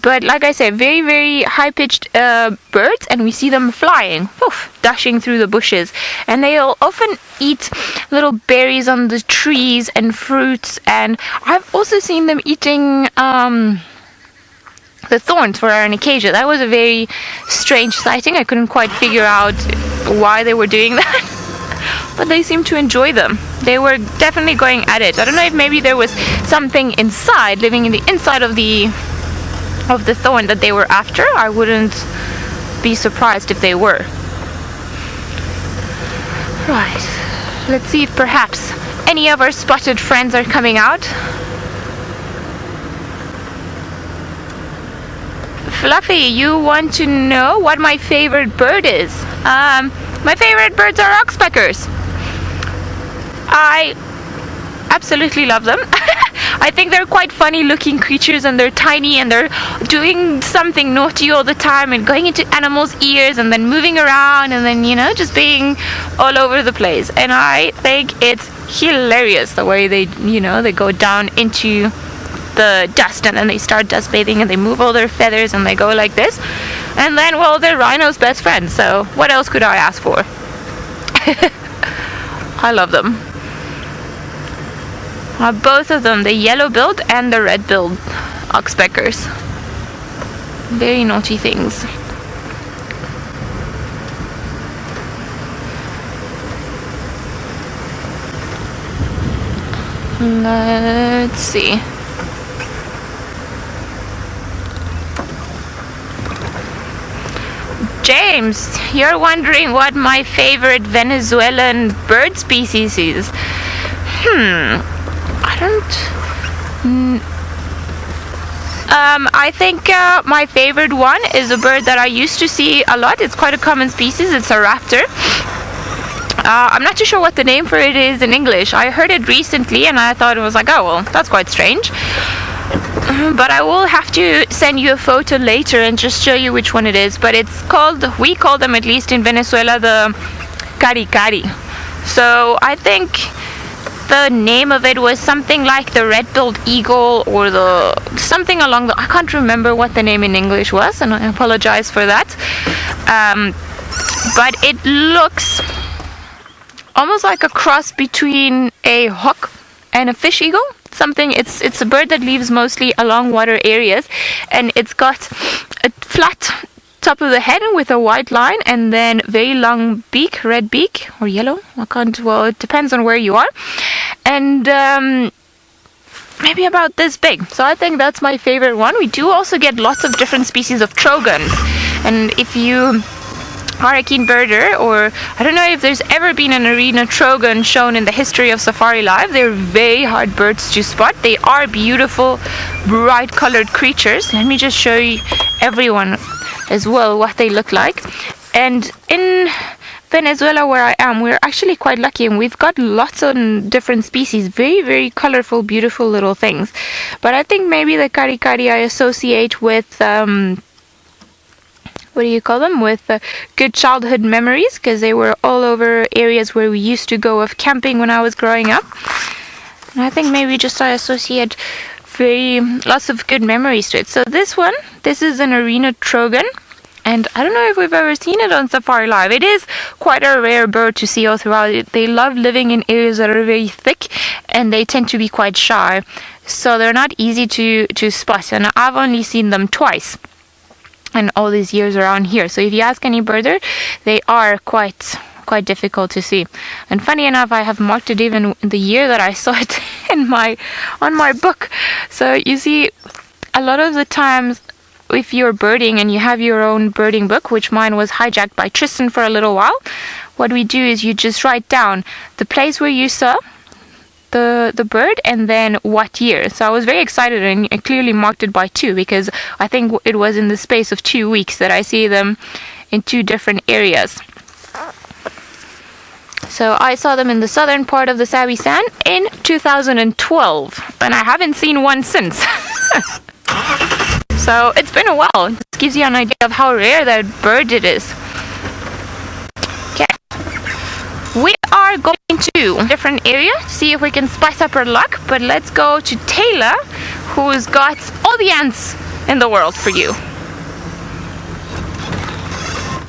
But like I said, very, very high-pitched birds, and we see them flying, poof, dashing through the bushes. And they'll often eat little berries on the trees and fruits, and I've also seen them eating the thorns for our acacia. That was a very strange sighting. I couldn't quite figure out why they were doing that, but they seemed to enjoy them. They were definitely going at it. I don't know if maybe there was something inside, living in the inside of the thorn that they were after. I wouldn't be surprised if they were. Right, let's see if perhaps any of our spotted friends are coming out. Fluffy, you want to know what my favorite bird is? My favorite birds are oxpeckers. I absolutely love them. I think they're quite funny looking creatures, and they're tiny, and they're doing something naughty all the time and going into animals' ears and then moving around and then, you know, just being all over the place. And I think it's hilarious the way they, you know, they go down into the dust and then they start dust bathing and they move all their feathers and they go like this, and then, well, they're rhino's best friends, so what else could I ask for? I love them. Both of them, the yellow-billed and the red-billed oxpeckers. Very naughty things. Let's see. James, you're wondering what my favorite Venezuelan bird species is. I think my favorite one is a bird that I used to see a lot. It's quite a common species. It's a raptor. I'm not too sure what the name for it is in English. I heard it recently and I thought it was like, oh, well, that's quite strange. But I will have to send you a photo later and just show you which one it is. But it's called, we call them at least in Venezuela, the cari cari. So I think the name of it was something like the red-billed eagle, or the something along the, I can't remember what the name in English was, and I apologize for that. But it looks almost like a cross between a hawk and a fish eagle. Something, it's a bird that lives mostly along water areas, and it's got a flat top of the head with a white line, and then very long beak, red beak or yellow, well, it depends on where you are, and maybe about this big. So I think that's my favorite one. We do also get lots of different species of trogons, and if you are a keen birder, or I don't know if there's ever been an arena trogon shown in the history of Safari Live, they're very hard birds to spot. They are beautiful, bright colored creatures. Let me just show you everyone as well what they look like. And in Venezuela, where I am, we're actually quite lucky, and we've got lots of different species, very, very colorful, beautiful little things. But I think maybe the cari cari I associate with what do you call them, with good childhood memories, because they were all over areas where we used to go of camping when I was growing up. And I think maybe just I associate lots of good memories to it. So this one, this is an arena trogon, and I don't know if we've ever seen it on Safari Live. It is quite a rare bird to see all throughout it. They love living in areas that are very thick, and they tend to be quite shy, so they're not easy to spot, and I've only seen them twice in all these years around here. So if you ask any birder, they are quite difficult to see. And funny enough, I have marked it even the year that I saw it in on my book. So you see, a lot of the times if you're birding and you have your own birding book, which mine was hijacked by Tristan for a little while, what we do is you just write down the place where you saw the bird and then what year. So I was very excited and I clearly marked it by 2 because I think it was in the space of 2 weeks that I see them in 2 different areas. So I saw them in the southern part of the Sabi Sand in 2012 and I haven't seen one since. So it's been a while. This gives you an idea of how rare that bird it is. Okay. We are going to a different area to see if we can spice up our luck, but let's go to Taylor, who's got all the ants in the world for you.